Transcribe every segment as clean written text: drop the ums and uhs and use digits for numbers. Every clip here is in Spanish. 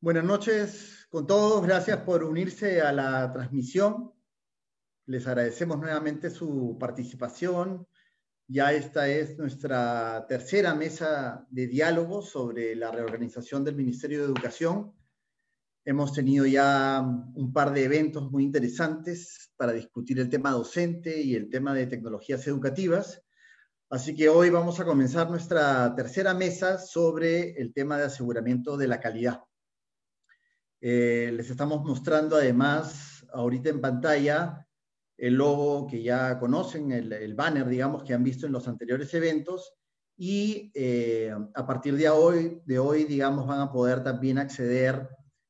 Buenas noches con todos, gracias por unirse a la transmisión. Les agradecemos nuevamente su participación. Ya esta es nuestra tercera mesa de diálogo sobre la reorganización del Ministerio de Educación. Hemos tenido ya un par de eventos muy interesantes para discutir el tema docente y el tema de tecnologías educativas. Así que hoy vamos a comenzar nuestra tercera mesa sobre el tema de aseguramiento de la calidad. Les estamos mostrando además ahorita en pantalla el logo que ya conocen, el banner, digamos, que han visto en los anteriores eventos, y a partir de hoy, digamos, van a poder también acceder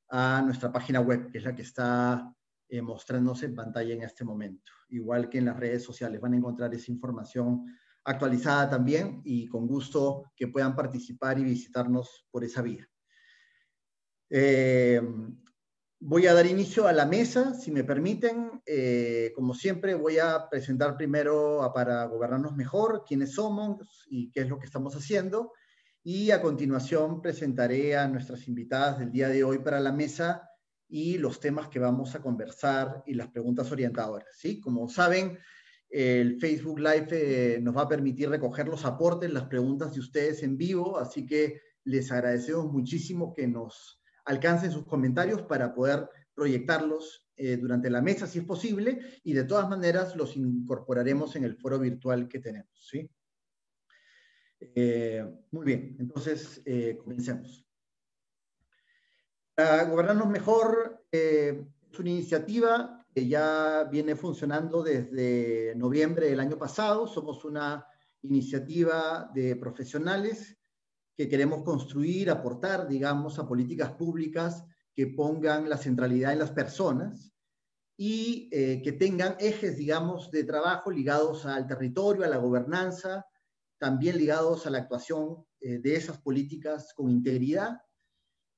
a nuestra página web, que es la que está mostrándose en pantalla en este momento. Igual que en las redes sociales, van a encontrar esa información actualizada también, y con gusto que puedan participar y visitarnos por esa vía. Voy a dar inicio a la mesa, si me permiten. Como siempre, voy a presentar primero a Para Gobernarnos Mejor, quiénes somos y qué es lo que estamos haciendo. Y a continuación presentaré a nuestras invitadas del día de hoy para la mesa y los temas que vamos a conversar y las preguntas orientadoras, ¿sí? Como saben, el Facebook Live nos va a permitir recoger los aportes, las preguntas de ustedes en vivo, así que les agradecemos muchísimo que nos alcancen sus comentarios para poder proyectarlos durante la mesa, si es posible, y de todas maneras los incorporaremos en el foro virtual que tenemos, ¿sí? Muy bien, entonces comencemos. Para Gobernarnos Mejor es una iniciativa que ya viene funcionando desde noviembre del año pasado. Somos una iniciativa de profesionales que queremos construir, aportar, digamos, a políticas públicas que pongan la centralidad en las personas y que tengan ejes, digamos, de trabajo ligados al territorio, a la gobernanza, también ligados a la actuación de esas políticas con integridad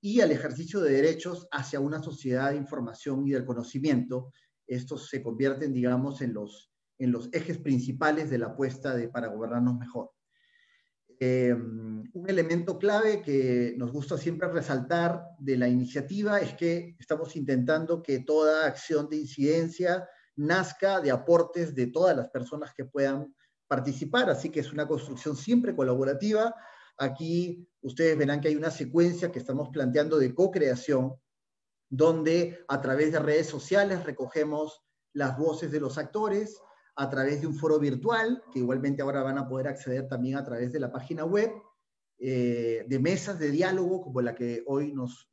y al ejercicio de derechos hacia una sociedad de información y del conocimiento. Estos se convierten, digamos, en los ejes principales de la apuesta Para Gobernarnos Mejor. Un elemento clave que nos gusta siempre resaltar de la iniciativa es que estamos intentando que toda acción de incidencia nazca de aportes de todas las personas que puedan participar, así que es una construcción siempre colaborativa. Aquí ustedes verán que hay una secuencia que estamos planteando de co-creación, donde a través de redes sociales recogemos las voces de los actores, a través de un foro virtual, que igualmente ahora van a poder acceder también a través de la página web, de mesas de diálogo como la que hoy nos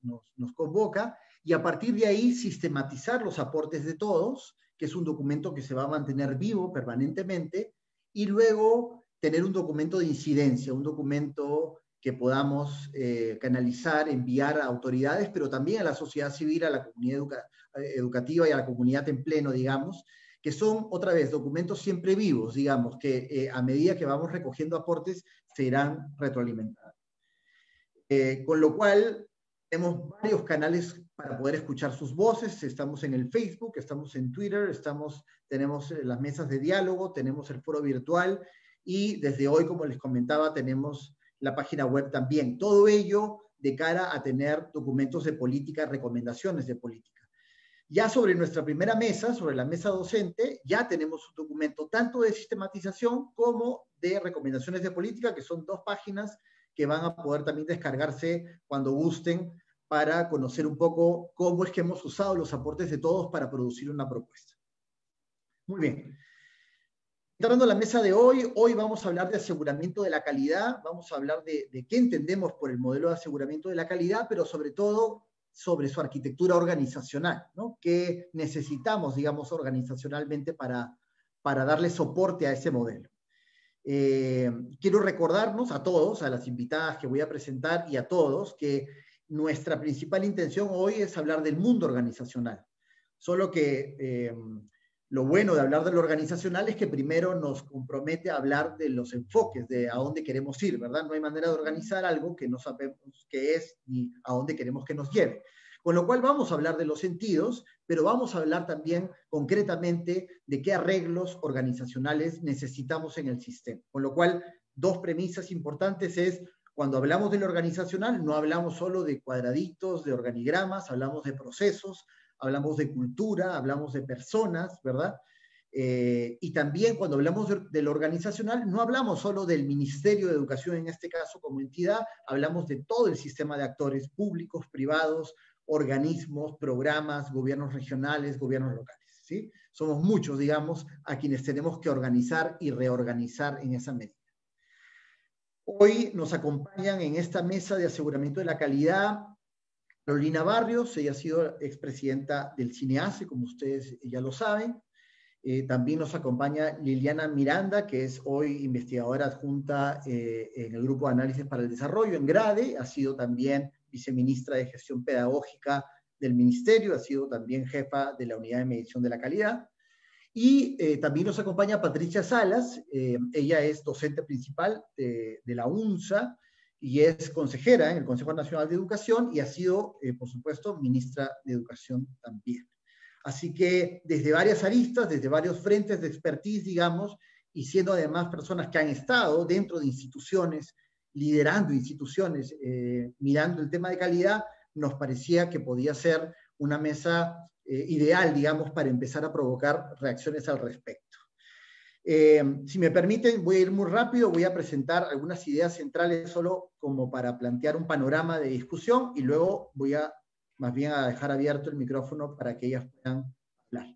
convoca, y a partir de ahí sistematizar los aportes de todos, que es un documento que se va a mantener vivo permanentemente, y luego tener un documento de incidencia, un documento que podamos canalizar, enviar a autoridades, pero también a la sociedad civil, a la comunidad educativa y a la comunidad en pleno, digamos, que son, otra vez, documentos siempre vivos, digamos, que a medida que vamos recogiendo aportes, se irán retroalimentando. Con lo cual, tenemos varios canales para poder escuchar sus voces. Estamos en el Facebook, estamos en Twitter, tenemos las mesas de diálogo, tenemos el foro virtual, y desde hoy, como les comentaba, tenemos la página web también. Todo ello de cara a tener documentos de política, recomendaciones de política. Ya sobre nuestra primera mesa, sobre la mesa docente, ya tenemos un documento tanto de sistematización como de recomendaciones de política, que son 2 páginas que van a poder también descargarse cuando gusten para conocer un poco cómo es que hemos usado los aportes de todos para producir una propuesta. Muy bien. Entrando a la mesa de hoy vamos a hablar de aseguramiento de la calidad, vamos a hablar de qué entendemos por el modelo de aseguramiento de la calidad, pero sobre todo sobre su arquitectura organizacional, ¿no? ¿Qué necesitamos, digamos, organizacionalmente para darle soporte a ese modelo? Quiero recordarnos a todos, a las invitadas que voy a presentar y a todos, que nuestra principal intención hoy es hablar del mundo organizacional. Solo que lo bueno de hablar de lo organizacional es que primero nos compromete a hablar de los enfoques, de a dónde queremos ir, ¿verdad? No hay manera de organizar algo que no sabemos qué es ni a dónde queremos que nos lleve. Con lo cual vamos a hablar de los sentidos, pero vamos a hablar también concretamente de qué arreglos organizacionales necesitamos en el sistema. Con lo cual, 2 premisas importantes es Cuando hablamos de lo organizacional, no hablamos solo de cuadraditos, de organigramas, hablamos de procesos, hablamos de cultura, hablamos de personas, ¿verdad? Y también cuando hablamos de lo organizacional, no hablamos solo del Ministerio de Educación, en este caso como entidad, hablamos de todo el sistema de actores públicos, privados, organismos, programas, gobiernos regionales, gobiernos locales, ¿sí? Somos muchos, digamos, a quienes tenemos que organizar y reorganizar en esa medida. Hoy nos acompañan en esta mesa de aseguramiento de la calidad Carolina Barrios, ella ha sido expresidenta del CINEACE, como ustedes ya lo saben. También nos acompaña Liliana Miranda, que es hoy investigadora adjunta en el Grupo de Análisis para el Desarrollo, en GRADE, ha sido también viceministra de Gestión Pedagógica del Ministerio, ha sido también jefa de la Unidad de Medición de la Calidad. Y también nos acompaña Patricia Salas, ella es docente principal de la UNSA y es consejera en el Consejo Nacional de Educación y ha sido, por supuesto, ministra de Educación también. Así que desde varias aristas, desde varios frentes de expertise, digamos, y siendo además personas que han estado dentro de instituciones, liderando instituciones, mirando el tema de calidad, nos parecía que podía ser una mesa ideal, digamos, para empezar a provocar reacciones al respecto. Si me permiten, voy a ir muy rápido, voy a presentar algunas ideas centrales solo como para plantear un panorama de discusión y luego voy a más bien a dejar abierto el micrófono para que ellas puedan hablar.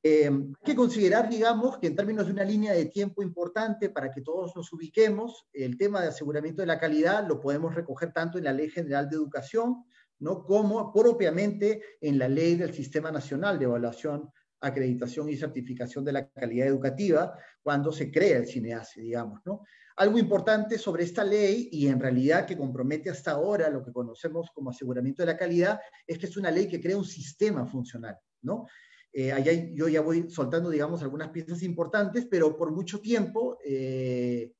Hay que considerar, digamos, que en términos de una línea de tiempo importante para que todos nos ubiquemos, el tema de aseguramiento de la calidad lo podemos recoger tanto en la Ley General de Educación, ¿no?, como propiamente en la Ley del Sistema Nacional de Evaluación, Acreditación y Certificación de la Calidad Educativa, cuando se crea el CINEACE, digamos, ¿no? Algo importante sobre esta ley, y en realidad que compromete hasta ahora lo que conocemos como aseguramiento de la calidad, es que es una ley que crea un sistema funcional, ¿no? Allá yo ya voy soltando, digamos, algunas piezas importantes, pero por mucho tiempo,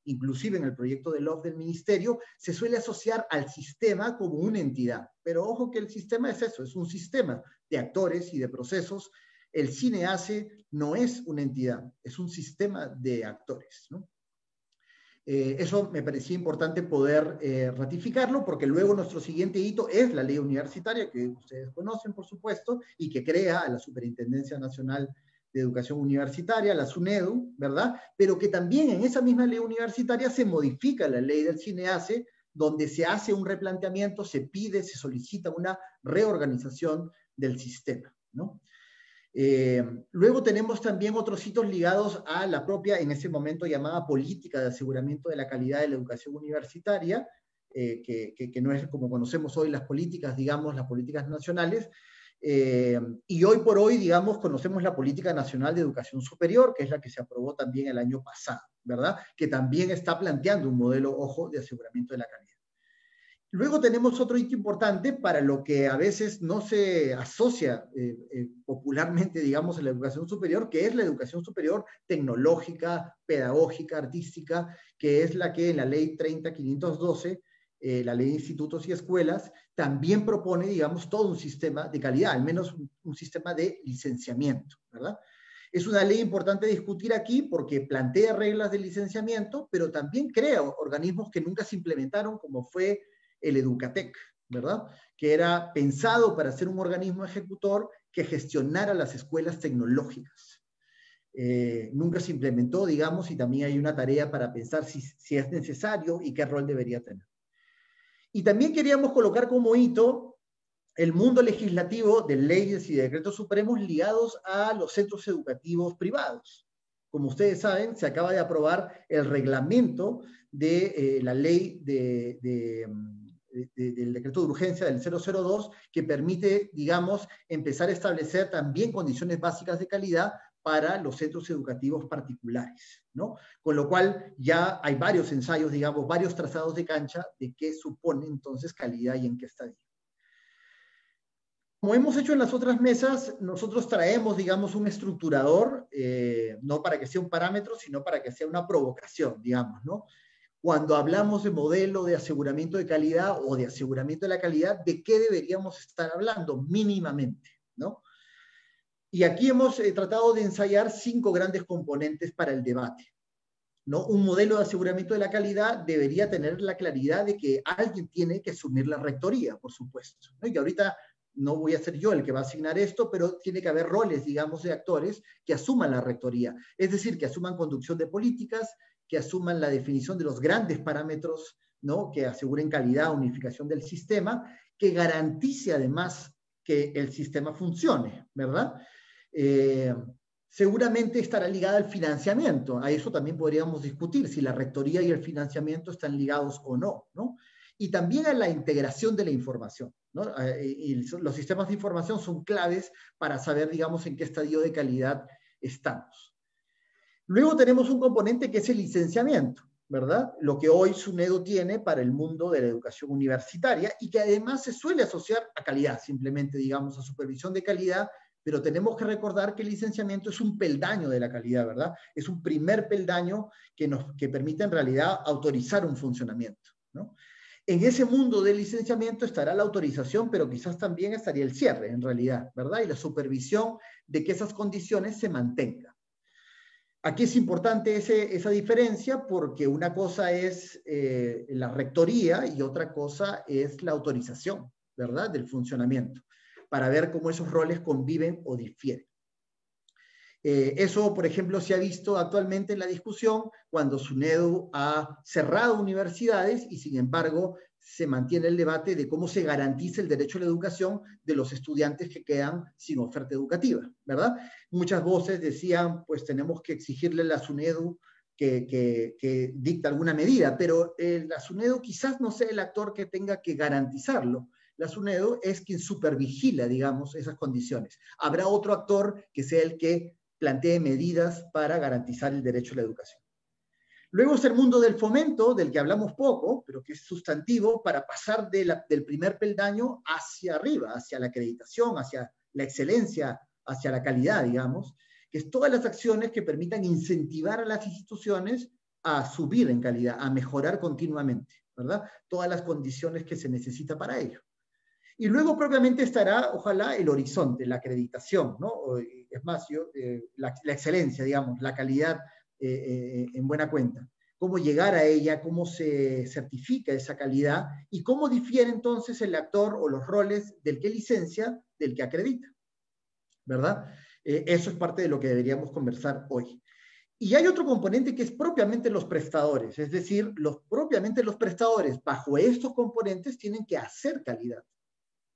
inclusive en el proyecto de LOF del Ministerio, se suele asociar al sistema como una entidad. Pero ojo que el sistema es eso, es un sistema de actores y de procesos. El CINEACE no es una entidad, es un sistema de actores, ¿no? Eso me parecía importante poder ratificarlo, porque luego nuestro siguiente hito es la ley universitaria, que ustedes conocen, por supuesto, y que crea a la Superintendencia Nacional de Educación Universitaria, la SUNEDU, ¿verdad? Pero que también en esa misma ley universitaria se modifica la ley del CINEACE, donde se hace un replanteamiento, se pide, se solicita una reorganización del sistema, ¿no? Luego tenemos también otros hitos ligados a la propia, en ese momento llamada política de aseguramiento de la calidad de la educación universitaria, que no es como conocemos hoy las políticas, digamos, las políticas nacionales, y hoy por hoy, digamos, conocemos la Política Nacional de Educación Superior, que es la que se aprobó también el año pasado, ¿verdad? Que también está planteando un modelo, ojo, de aseguramiento de la calidad. Luego tenemos otro hito importante para lo que a veces no se asocia popularmente, digamos, en la educación superior, que es la educación superior tecnológica, pedagógica, artística, que es la que en la ley 30.512, la ley de institutos y escuelas, también propone, digamos, todo un sistema de calidad, al menos un sistema de licenciamiento, ¿verdad? Es una ley importante discutir aquí porque plantea reglas de licenciamiento, pero también crea organismos que nunca se implementaron, como fue el Educatec, ¿verdad? Que era pensado para ser un organismo ejecutor que gestionara las escuelas tecnológicas. Nunca se implementó, digamos, y también hay una tarea para pensar si es necesario y qué rol debería tener. Y también queríamos colocar como hito el mundo legislativo de leyes y decretos supremos ligados a los centros educativos privados. Como ustedes saben, se acaba de aprobar el reglamento de la ley del decreto de urgencia del 002, que permite, digamos, empezar a establecer también condiciones básicas de calidad para los centros educativos particulares, ¿no? Con lo cual ya hay varios ensayos, digamos, varios trazados de cancha de qué supone entonces calidad y en qué estadio. Como hemos hecho en las otras mesas, nosotros traemos, digamos, un estructurador, no para que sea un parámetro, sino para que sea una provocación, digamos, ¿no? Cuando hablamos de modelo de aseguramiento de calidad o de aseguramiento de la calidad, ¿de qué deberíamos estar hablando mínimamente, ¿no? Y aquí hemos tratado de ensayar 5 grandes componentes para el debate. ¿no? Un modelo de aseguramiento de la calidad debería tener la claridad de que alguien tiene que asumir la rectoría, por supuesto, ¿no? Y ahorita no voy a ser yo el que va a asignar esto, pero tiene que haber roles, digamos, de actores que asuman la rectoría, es decir, que asuman conducción de políticas, que asuman la definición de los grandes parámetros, ¿no? Que aseguren calidad, unificación del sistema, que garantice además que el sistema funcione, ¿verdad? Seguramente estará ligada al financiamiento. A eso también podríamos discutir, si la rectoría y el financiamiento están ligados o no, ¿no? Y también a la integración de la información, ¿no? Y los sistemas de información son claves para saber, digamos, en qué estadio de calidad estamos. Luego tenemos un componente que es el licenciamiento, ¿verdad? Lo que hoy SUNEDU tiene para el mundo de la educación universitaria y que además se suele asociar a calidad, simplemente, digamos, a supervisión de calidad, pero tenemos que recordar que el licenciamiento es un peldaño de la calidad, ¿verdad? Es un primer peldaño que permite en realidad autorizar un funcionamiento, ¿no? En ese mundo del licenciamiento estará la autorización, pero quizás también estaría el cierre, en realidad, ¿verdad? Y la supervisión de que esas condiciones se mantengan. Aquí es importante esa diferencia porque una cosa es la rectoría y otra cosa es la autorización, ¿verdad? Del funcionamiento, para ver cómo esos roles conviven o difieren. Eso, por ejemplo, se ha visto actualmente en la discusión cuando SUNEDU ha cerrado universidades y, sin embargo, se mantiene el debate de cómo se garantiza el derecho a la educación de los estudiantes que quedan sin oferta educativa, ¿verdad? Muchas voces decían, pues tenemos que exigirle a la SUNEDU que dicta alguna medida, pero la SUNEDU quizás no sea el actor que tenga que garantizarlo. La SUNEDU es quien supervigila, digamos, esas condiciones. Habrá otro actor que sea el que plantee medidas para garantizar el derecho a la educación. Luego está el mundo del fomento, del que hablamos poco, pero que es sustantivo para pasar del primer peldaño hacia arriba, hacia la acreditación, hacia la excelencia, hacia la calidad, digamos, que es todas las acciones que permitan incentivar a las instituciones a subir en calidad, a mejorar continuamente, ¿verdad? Todas las condiciones que se necesita para ello. Y luego propiamente estará, ojalá, el horizonte, la acreditación, ¿no? Es más, la excelencia, digamos, la calidad en buena cuenta. Cómo llegar a ella, cómo se certifica esa calidad y cómo difiere entonces el actor o los roles del que licencia del que acredita, ¿verdad? Eso es parte de lo que deberíamos conversar hoy. Y hay otro componente que es propiamente los prestadores, es decir, propiamente los prestadores bajo estos componentes tienen que hacer calidad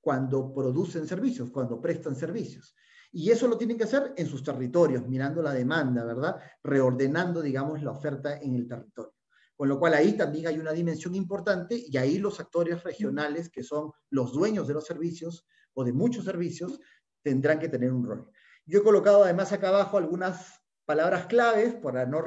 cuando producen servicios, cuando prestan servicios. Y eso lo tienen que hacer en sus territorios, mirando la demanda, ¿verdad? Reordenando, digamos, la oferta en el territorio. Con lo cual ahí también hay una dimensión importante y ahí los actores regionales, que son los dueños de los servicios o de muchos servicios, tendrán que tener un rol. Yo he colocado además acá abajo algunas palabras claves para no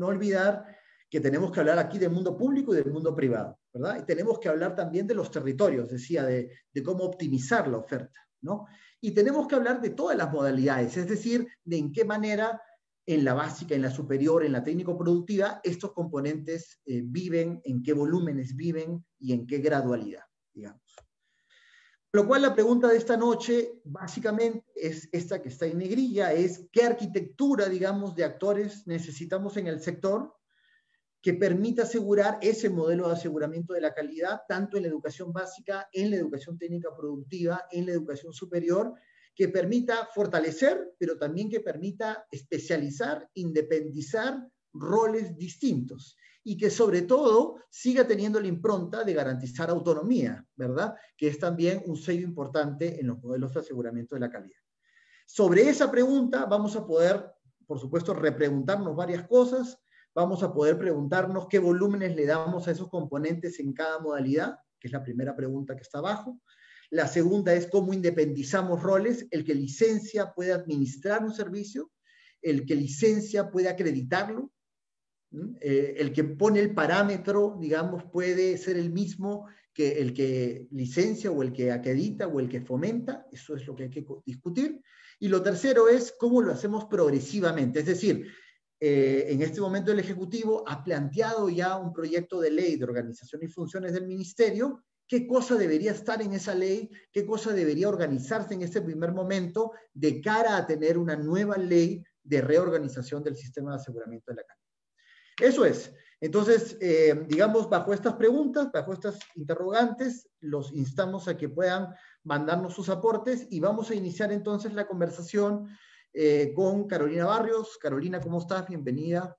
olvidar que tenemos que hablar aquí del mundo público y del mundo privado, ¿verdad? Y tenemos que hablar también de los territorios, decía, de cómo optimizar la oferta, ¿no? Y tenemos que hablar de todas las modalidades, es decir, de en qué manera en la básica, en la superior, en la técnico-productiva, estos componentes viven, en qué volúmenes viven y en qué gradualidad, digamos. Con lo cual la pregunta de esta noche básicamente es esta que está en negrilla, es qué arquitectura, digamos, de actores necesitamos en el sector que permita asegurar ese modelo de aseguramiento de la calidad, tanto en la educación básica, en la educación técnica productiva, en la educación superior, que permita fortalecer, pero también que permita especializar, independizar roles distintos y que sobre todo siga teniendo la impronta de garantizar autonomía, ¿verdad? Que es también un sello importante en los modelos de aseguramiento de la calidad. Sobre esa pregunta vamos a poder, por supuesto, repreguntarnos varias cosas. Vamos a poder preguntarnos qué volúmenes le damos a esos componentes en cada modalidad, que es la primera pregunta que está abajo. La segunda es cómo independizamos roles. El que licencia puede administrar un servicio, el que licencia puede acreditarlo, el que pone el parámetro, digamos, puede ser el mismo que el que licencia o el que acredita o el que fomenta. Eso es lo que hay que discutir. Y lo tercero es cómo lo hacemos progresivamente, es decir, en este momento el Ejecutivo ha planteado ya un proyecto de ley de organización y funciones del Ministerio, qué cosa debería estar en esa ley, qué cosa debería organizarse en este primer momento de cara a tener una nueva ley de reorganización del sistema de aseguramiento de la calidad. Eso es. Entonces, digamos, bajo estas preguntas, bajo estas interrogantes, los instamos a que puedan mandarnos sus aportes y vamos a iniciar entonces la conversación con Carolina Barrios. Carolina, ¿cómo estás? Bienvenida.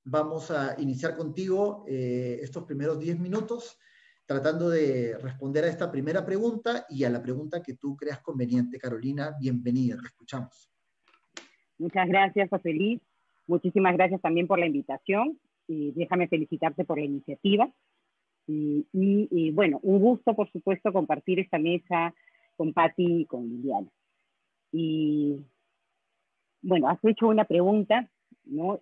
Vamos a iniciar contigo estos primeros 10 minutos tratando de responder a esta primera pregunta y a la pregunta que tú creas conveniente. Carolina, bienvenida, te escuchamos. Muchas gracias, José Luis. Muchísimas gracias también por la invitación. Y déjame felicitarte por la iniciativa. Y bueno, un gusto, por supuesto, compartir esta mesa con Patti y con Liliana. Y bueno, has hecho una pregunta, ¿no?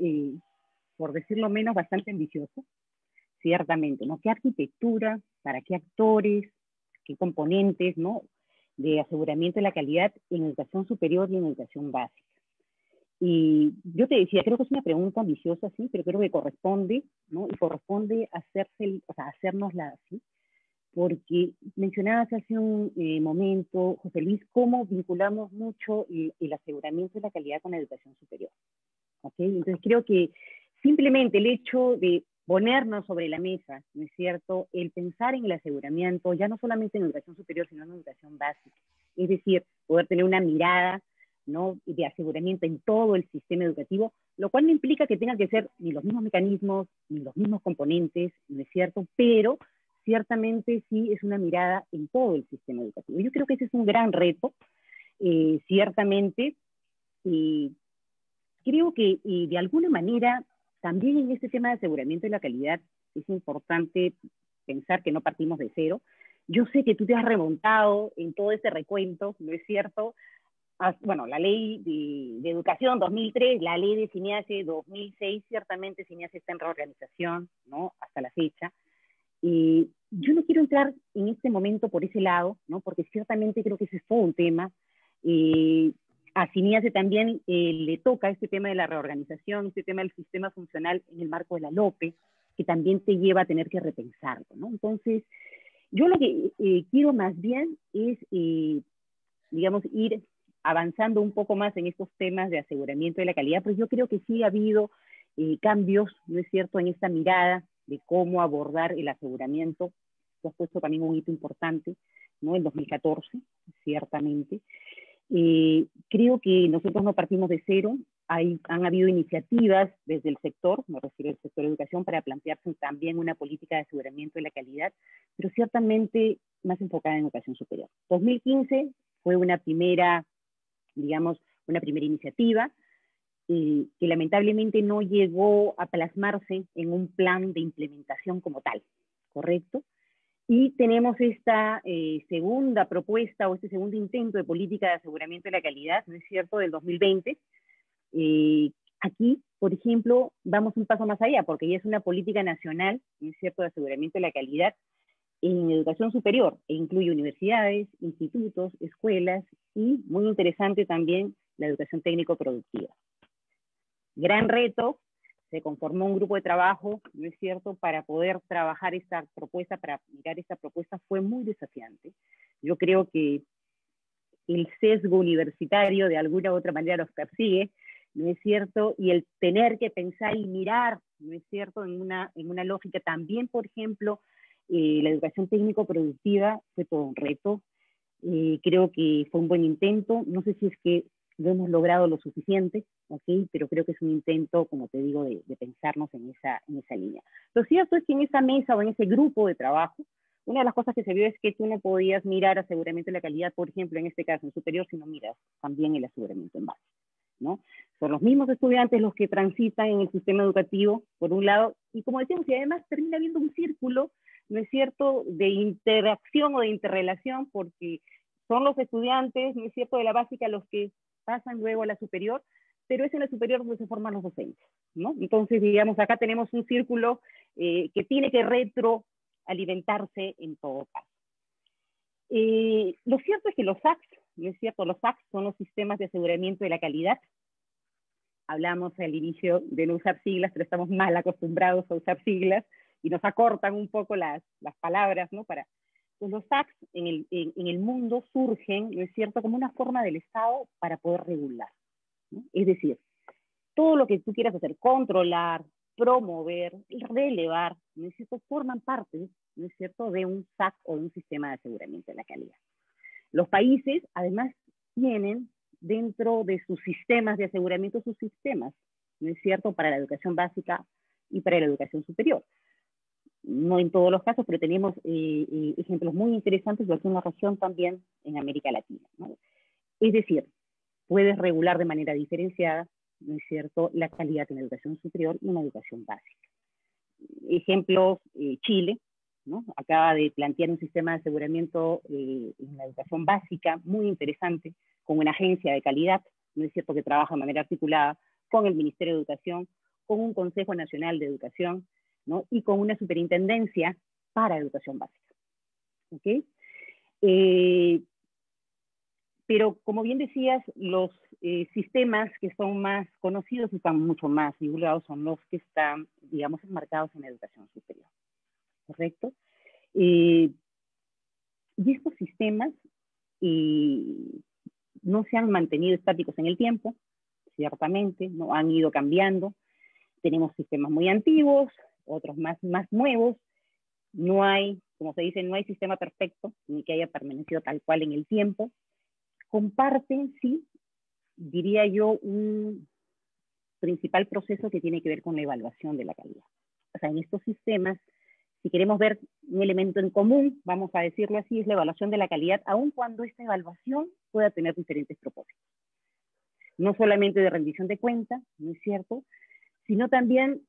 Por decirlo menos, bastante ambiciosa, ciertamente, ¿no? ¿Qué arquitectura, para qué actores, qué componentes, ¿no? De aseguramiento de la calidad en educación superior y en educación básica? Y yo te decía, creo que es una pregunta ambiciosa, sí, pero creo que corresponde, ¿no? Y corresponde hacérnosla así, porque mencionabas hace un momento, José Luis, cómo vinculamos mucho el aseguramiento de la calidad con la educación superior. ¿Okay? Entonces creo que simplemente el hecho de ponernos sobre la mesa, ¿no es cierto?, el pensar en el aseguramiento, ya no solamente en educación superior, sino en educación básica, es decir, poder tener una mirada, ¿no?, de aseguramiento en todo el sistema educativo, lo cual no implica que tengan que ser ni los mismos mecanismos, ni los mismos componentes, ¿no es cierto?, pero ciertamente sí es una mirada en todo el sistema educativo. Yo creo que ese es un gran reto, ciertamente, creo que de alguna manera también en este tema de aseguramiento de la calidad es importante pensar que no partimos de cero. Yo sé que tú te has remontado en todo este recuento, ¿no es cierto? Bueno, la ley de educación 2003, la ley de CINEACE 2006, ciertamente CINEACE está en reorganización, ¿no?, hasta la fecha. Y yo no quiero entrar en este momento por ese lado, ¿no?, porque ciertamente creo que ese es todo un tema. A CINEACE también le toca este tema de la reorganización, este tema del sistema funcional en el marco de la LOPE, que también te lleva a tener que repensarlo, ¿no? Entonces, yo lo que quiero más bien es, digamos, ir avanzando un poco más en estos temas de aseguramiento de la calidad, pues yo creo que sí ha habido cambios, ¿no es cierto?, en esta mirada de cómo abordar el aseguramiento. Tú has puesto también un hito importante, ¿no?, en 2014, ciertamente. Creo que nosotros no partimos de cero, han habido iniciativas desde el sector, me refiero al sector de educación, para plantearse también una política de aseguramiento de la calidad, pero ciertamente más enfocada en educación superior. 2015 fue una primera, digamos, una primera iniciativa que lamentablemente no llegó a plasmarse en un plan de implementación como tal, ¿correcto? Y tenemos esta segunda propuesta o este segundo intento de política de aseguramiento de la calidad, ¿no es cierto?, del 2020. Aquí, por ejemplo, vamos un paso más allá, porque ya es una política nacional, ¿no es cierto?, de aseguramiento de la calidad en educación superior, e incluye universidades, institutos, escuelas y, muy interesante también, la educación técnico-productiva. Gran reto. Se conformó un grupo de trabajo, ¿no es cierto?, para poder trabajar esta propuesta, para mirar esta propuesta. Fue muy desafiante. Yo creo que el sesgo universitario de alguna u otra manera nos persigue, ¿no es cierto?, y el tener que pensar y mirar, ¿no es cierto?, en una lógica también, por ejemplo, la educación técnico-productiva fue todo un reto. Creo que fue un buen intento. No sé si es que lo hemos logrado lo suficiente, ¿okay?, pero creo que es un intento, como te digo, de pensarnos en esa línea. Lo cierto es que en esa mesa o en ese grupo de trabajo, una de las cosas que se vio es que tú no podías mirar aseguramiento de la calidad, por ejemplo, en este caso en superior, sino miras también el aseguramiento en base, ¿no? Son los mismos estudiantes los que transitan en el sistema educativo, por un lado, y como decíamos, y además termina habiendo un círculo, ¿no es cierto?, de interacción o de interrelación, porque son los estudiantes, ¿no es cierto?, de la básica los que pasan luego a la superior, pero es en la superior donde se forman los docentes, ¿no? Entonces, digamos, acá tenemos un círculo que tiene que retroalimentarse en todo caso. Lo cierto es que los SACs, ¿no es cierto?, los SACs son los sistemas de aseguramiento de la calidad. Hablamos al inicio de no usar siglas, pero estamos mal acostumbrados a usar siglas y nos acortan un poco las palabras, ¿no? Pues los SACs en el mundo surgen, ¿no es cierto?, como una forma del Estado para poder regular, ¿no? Es decir, todo lo que tú quieras hacer, controlar, promover, relevar, ¿no es cierto?, forman parte, ¿no es cierto?, de un SAC o de un sistema de aseguramiento de la calidad. Los países, además, tienen dentro de sus sistemas de aseguramiento sus sistemas, ¿no es cierto?, para la educación básica y para la educación superior. No en todos los casos, pero tenemos ejemplos muy interesantes de aquí en la región también en América Latina, ¿no? Es decir, puedes regular de manera diferenciada, ¿no es cierto?, la calidad en la educación superior y en la educación básica. Ejemplos, Chile, ¿no?, acaba de plantear un sistema de aseguramiento en la educación básica muy interesante, con una agencia de calidad, ¿no es cierto?, que trabaja de manera articulada con el Ministerio de Educación, con un Consejo Nacional de Educación, ¿no?, y con una superintendencia para educación básica. ¿Okay? Pero como bien decías, los sistemas que son más conocidos y están mucho más divulgados son los que están, digamos, enmarcados en la educación superior, ¿correcto? Y estos sistemas no se han mantenido estáticos en el tiempo, ciertamente, no han ido cambiando. Tenemos sistemas muy antiguos, otros más nuevos. No hay, como se dice, no hay sistema perfecto, ni que haya permanecido tal cual en el tiempo. Comparten, sí, diría yo, un principal proceso que tiene que ver con la evaluación de la calidad. O sea, en estos sistemas, si queremos ver un elemento en común, vamos a decirlo así, es la evaluación de la calidad, aun cuando esta evaluación pueda tener diferentes propósitos. No solamente de rendición de cuentas, ¿no es cierto?, sino también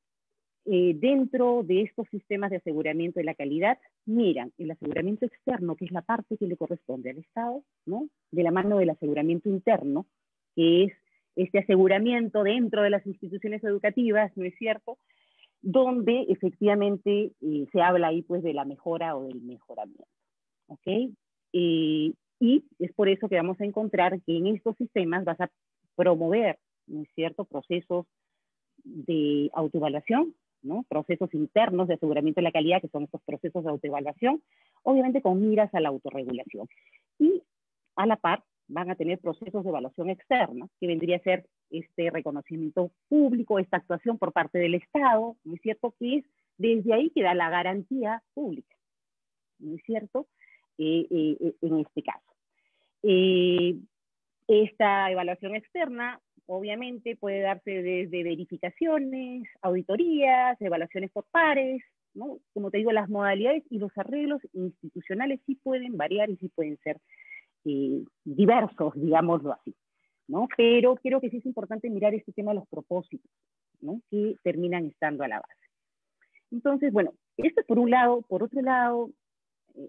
dentro de estos sistemas de aseguramiento de la calidad, miran el aseguramiento externo, que es la parte que le corresponde al Estado, ¿no?, de la mano del aseguramiento interno, que es este aseguramiento dentro de las instituciones educativas, ¿no es cierto?, donde efectivamente se habla ahí pues de la mejora o del mejoramiento. ¿Ok? Y es por eso que vamos a encontrar que en estos sistemas vas a promover, ¿no es cierto?, procesos de autoevaluación, ¿no?, procesos internos de aseguramiento de la calidad, que son estos procesos de autoevaluación, obviamente con miras a la autorregulación. Y a la par van a tener procesos de evaluación externa, que vendría a ser este reconocimiento público, esta actuación por parte del Estado, ¿no es cierto?, que es desde ahí que da la garantía pública, ¿no es cierto?, en este caso. Esta evaluación externa obviamente puede darse desde verificaciones, auditorías, evaluaciones por pares, ¿no? Como te digo, las modalidades y los arreglos institucionales sí pueden variar y sí pueden ser diversos, digámoslo así, ¿no? Pero creo que sí es importante mirar este tema de los propósitos, ¿no?, que terminan estando a la base. Entonces, bueno, esto por un lado. Por otro lado,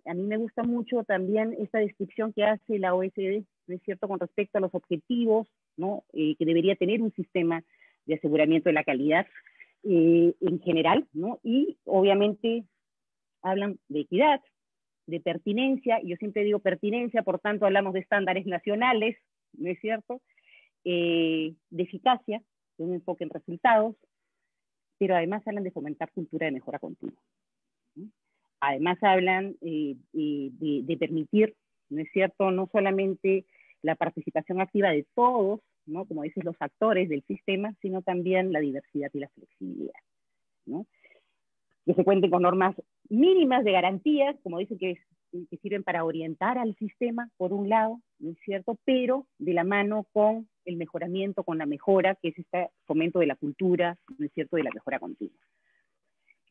a mí me gusta mucho también esta descripción que hace la OECD, ¿no es cierto?, con respecto a los objetivos, ¿no?, que debería tener un sistema de aseguramiento de la calidad en general, ¿no? Y obviamente hablan de equidad, de pertinencia, y yo siempre digo pertinencia, por tanto hablamos de estándares nacionales, ¿no es cierto?, de eficacia, de un enfoque en resultados, pero además hablan de fomentar cultura de mejora continua, ¿no? Además hablan de permitir, ¿no es cierto?, no solamente la participación activa de todos, ¿no?, como dices, los actores del sistema, sino también la diversidad y la flexibilidad, ¿no? Que se cuenten con normas mínimas de garantías, como dicen, que sirven para orientar al sistema, por un lado, ¿no es cierto?, pero de la mano con el mejoramiento, con la mejora, que es este fomento de la cultura, ¿no es cierto?, de la mejora continua.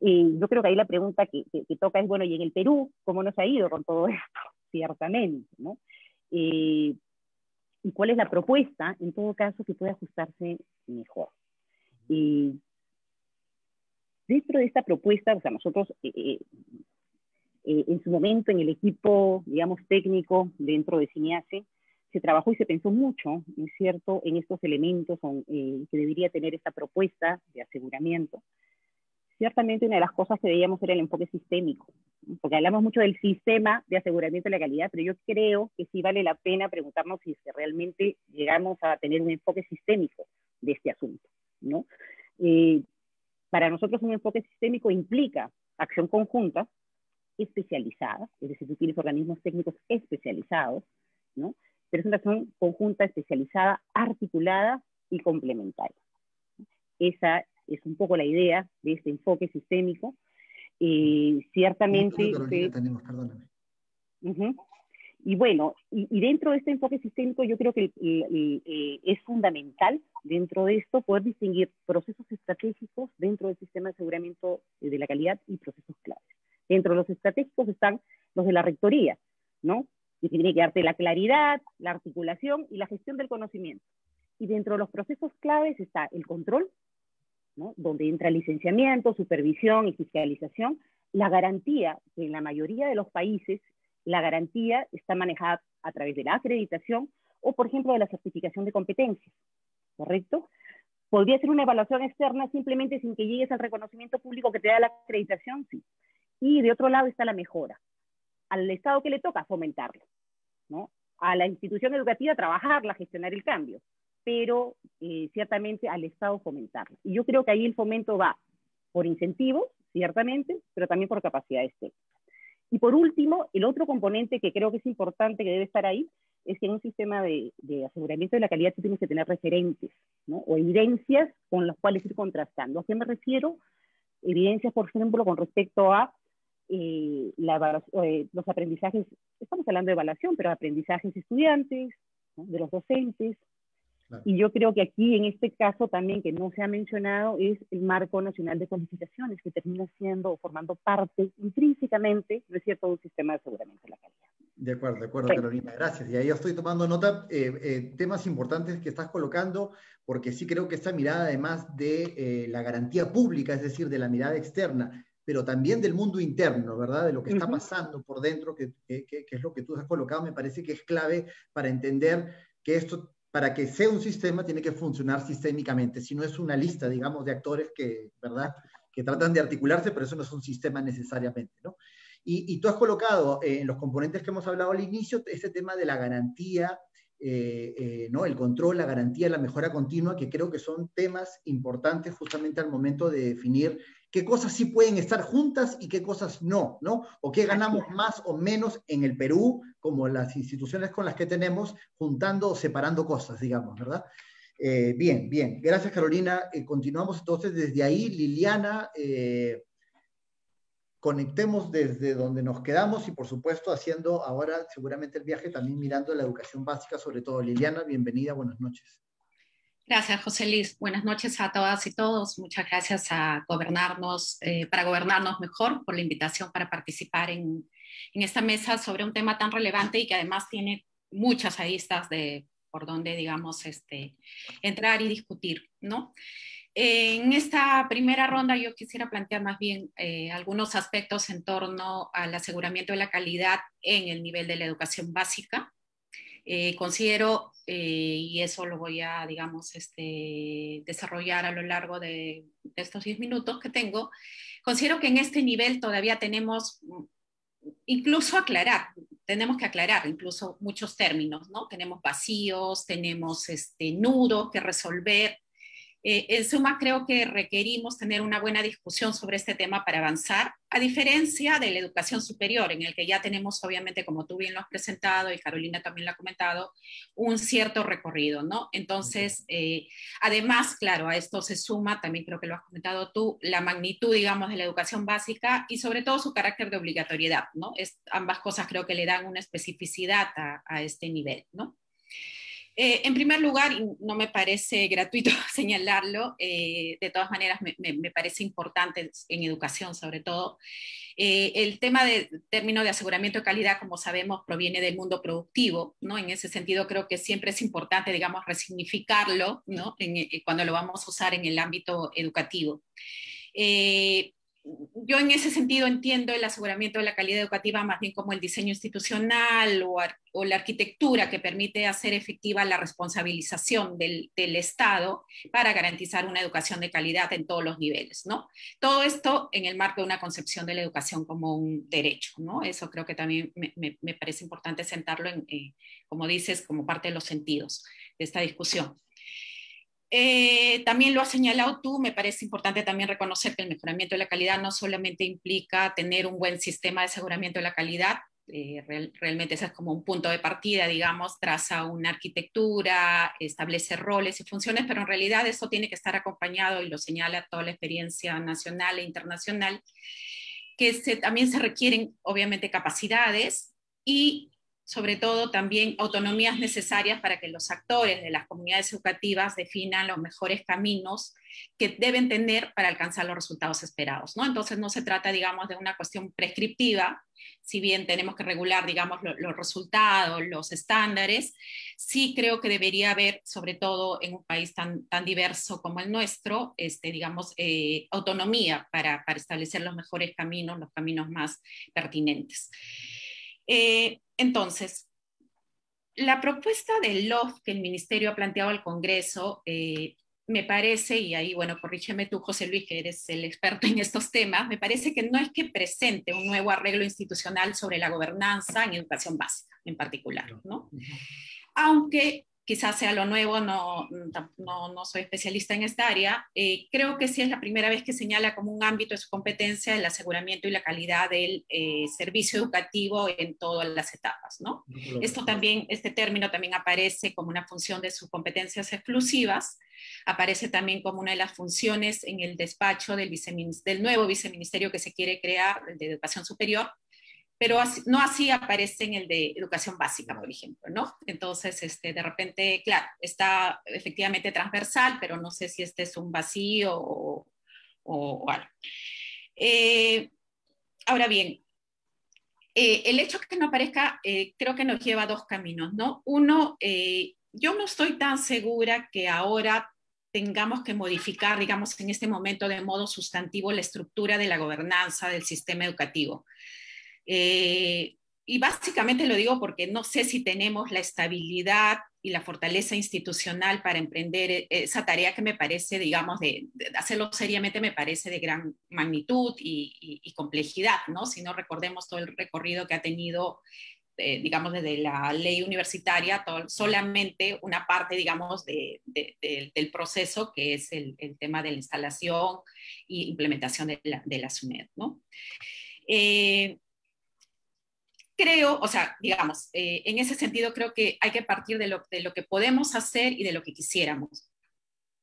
Yo creo que ahí la pregunta que toca es, bueno, ¿y en el Perú cómo nos ha ido con todo esto? Ciertamente, ¿no? ¿Y cuál es la propuesta, en todo caso, que puede ajustarse mejor? Dentro de esta propuesta, o sea, nosotros en su momento en el equipo, digamos, técnico dentro de CINEASE, se trabajó y se pensó mucho, ¿no es cierto?, en estos elementos que debería tener esta propuesta de aseguramiento. Ciertamente una de las cosas que veíamos era el enfoque sistémico, ¿no?, porque hablamos mucho del sistema de aseguramiento de la calidad, pero yo creo que sí vale la pena preguntarnos si es que realmente llegamos a tener un enfoque sistémico de este asunto, ¿no? Para nosotros un enfoque sistémico implica acción conjunta, especializada, es decir, tú tienes organismos técnicos especializados, ¿no?, pero es una acción conjunta, especializada, articulada y complementaria. Esa es un poco la idea de este enfoque sistémico. Un Ciertamente, minuto, Carolina, tenemos, perdóname. uh-huh. Y bueno, y dentro de este enfoque sistémico yo creo que es fundamental dentro de esto poder distinguir procesos estratégicos dentro del sistema de aseguramiento de la calidad y procesos claves. Dentro de los estratégicos están los de la rectoría, ¿no? Y tiene que darte la claridad, la articulación y la gestión del conocimiento. Y dentro de los procesos claves está el control, ¿no? Donde entra licenciamiento, supervisión y fiscalización. La garantía, que en la mayoría de los países, la garantía está manejada a través de la acreditación o, por ejemplo, de la certificación de competencias, ¿correcto? ¿Podría ser una evaluación externa simplemente sin que llegues al reconocimiento público que te da la acreditación? Sí. Y de otro lado está la mejora. Al Estado, ¿qué le toca? Fomentarlo, ¿no? A la institución educativa trabajarla, gestionar el cambio, pero ciertamente al Estado fomentarlo. Y yo creo que ahí el fomento va por incentivos, ciertamente, pero también por capacidades técnicas. Y por último, el otro componente que creo que es importante, que debe estar ahí, es que en un sistema de aseguramiento de la calidad tú tienes que tener referentes, ¿no? O evidencias con las cuales ir contrastando. ¿A qué me refiero? Evidencias, por ejemplo, con respecto a los aprendizajes, estamos hablando de evaluación, pero aprendizajes estudiantes, ¿no? De los docentes. Claro. Y yo creo que aquí, en este caso también, que no se ha mencionado, es el Marco Nacional de Cualificaciones, que termina siendo o formando parte intrínsecamente, ¿no es cierto?, de un sistema de aseguramiento de la calidad. De acuerdo, Carolina, gracias. Y ahí yo estoy tomando nota, temas importantes que estás colocando, porque sí creo que esta mirada, además de la garantía pública, es decir, de la mirada externa, pero también del mundo interno, ¿verdad? De lo que está pasando por dentro, que es lo que tú has colocado, me parece que es clave para entender que esto, para que sea un sistema, tiene que funcionar sistémicamente. Si no es una lista, digamos, de actores que, ¿verdad?, que tratan de articularse, pero eso no es un sistema necesariamente, ¿no? Y tú has colocado en los componentes que hemos hablado al inicio este tema de la garantía, ¿no? El control, la garantía, la mejora continua, que creo que son temas importantes justamente al momento de definir qué cosas sí pueden estar juntas y qué cosas no, ¿no? O qué ganamos más o menos en el Perú, como las instituciones con las que tenemos, juntando o separando cosas, digamos, ¿verdad? Bien. Gracias, Carolina. Continuamos entonces desde ahí. Liliana, conectemos desde donde nos quedamos y, por supuesto, haciendo ahora seguramente el viaje también mirando la educación básica, sobre todo. Liliana, bienvenida, buenas noches. Gracias, José Luis. Buenas noches a todas y todos. Muchas gracias a Gobernarnos, para Gobernarnos Mejor, por la invitación para participar en esta mesa sobre un tema tan relevante y que además tiene muchas aristas de por donde, digamos, entrar y discutir, ¿no? En esta primera ronda yo quisiera plantear más bien algunos aspectos en torno al aseguramiento de la calidad en el nivel de la educación básica. Considero, y eso lo voy a, digamos, desarrollar a lo largo de estos 10 minutos que tengo, considero que en este nivel todavía tenemos tenemos que aclarar incluso muchos términos, ¿no? Tenemos vacíos, tenemos nudos que resolver. En suma, creo que requerimos tener una buena discusión sobre este tema para avanzar, a diferencia de la educación superior, en el que ya tenemos, obviamente, como tú bien lo has presentado y Carolina también lo ha comentado, un cierto recorrido, ¿no? Entonces, además, claro, a esto se suma, también creo que lo has comentado tú, la magnitud, digamos, de la educación básica y sobre todo su carácter de obligatoriedad, ¿no? Ambas cosas creo que le dan una especificidad a este nivel, ¿no? En primer lugar, y no me parece gratuito señalarlo, de todas maneras me parece importante en educación sobre todo, el tema del término de aseguramiento de calidad, como sabemos, proviene del mundo productivo, ¿no? En ese sentido creo que siempre es importante, digamos, resignificarlo, ¿no? Cuando lo vamos a usar en el ámbito educativo. Yo en ese sentido entiendo el aseguramiento de la calidad educativa más bien como el diseño institucional o la arquitectura que permite hacer efectiva la responsabilización del Estado para garantizar una educación de calidad en todos los niveles, ¿no? Todo esto en el marco de una concepción de la educación como un derecho, ¿no? Eso creo que también me parece importante sentarlo como dices, como parte de los sentidos de esta discusión. También lo has señalado tú, me parece importante también reconocer que el mejoramiento de la calidad no solamente implica tener un buen sistema de aseguramiento de la calidad, Realmente ese es como un punto de partida, digamos, traza una arquitectura, establece roles y funciones, pero en realidad eso tiene que estar acompañado, y lo señala toda la experiencia nacional e internacional, que también se requieren obviamente capacidades y sobre todo también autonomías necesarias para que los actores de las comunidades educativas definan los mejores caminos que deben tener para alcanzar los resultados esperados, ¿no? Entonces no se trata, digamos, de una cuestión prescriptiva, si bien tenemos que regular, digamos, los resultados, los estándares, sí creo que debería haber, sobre todo en un país tan diverso como el nuestro, digamos, autonomía para establecer los mejores caminos, los caminos más pertinentes. Entonces, la propuesta del LOF que el Ministerio ha planteado al Congreso, me parece, y ahí, bueno, corrígeme tú, José Luis, que eres el experto en estos temas, me parece que no es que presente un nuevo arreglo institucional sobre la gobernanza en educación básica en particular, ¿no? Aunque quizás sea lo nuevo, no soy especialista en esta área, creo que sí es la primera vez que señala como un ámbito de su competencia el aseguramiento y la calidad del servicio educativo en todas las etapas, ¿no? Este término también aparece como una función de sus competencias exclusivas, aparece también como una de las funciones en el despacho del nuevo viceministerio que se quiere crear, el de Educación Superior, pero no así aparece en el de educación básica, por ejemplo, ¿no? Entonces, de repente, claro, está efectivamente transversal, pero no sé si este es un vacío o algo. Ahora bien, el hecho de que no aparezca, creo que nos lleva a dos caminos, ¿no? Uno, yo no estoy tan segura que ahora tengamos que modificar, digamos, en este momento de modo sustantivo la estructura de la gobernanza del sistema educativo. Y básicamente lo digo porque no sé si tenemos la estabilidad y la fortaleza institucional para emprender esa tarea que me parece, digamos, de hacerlo seriamente, me parece de gran magnitud y complejidad, ¿no? Si no recordemos todo el recorrido que ha tenido, digamos, desde la ley universitaria, solamente una parte, digamos, del proceso, que es el tema de la instalación e implementación de la SUNED, ¿no? Creo, o sea, digamos, en ese sentido creo que hay que partir de lo que podemos hacer y de lo que quisiéramos.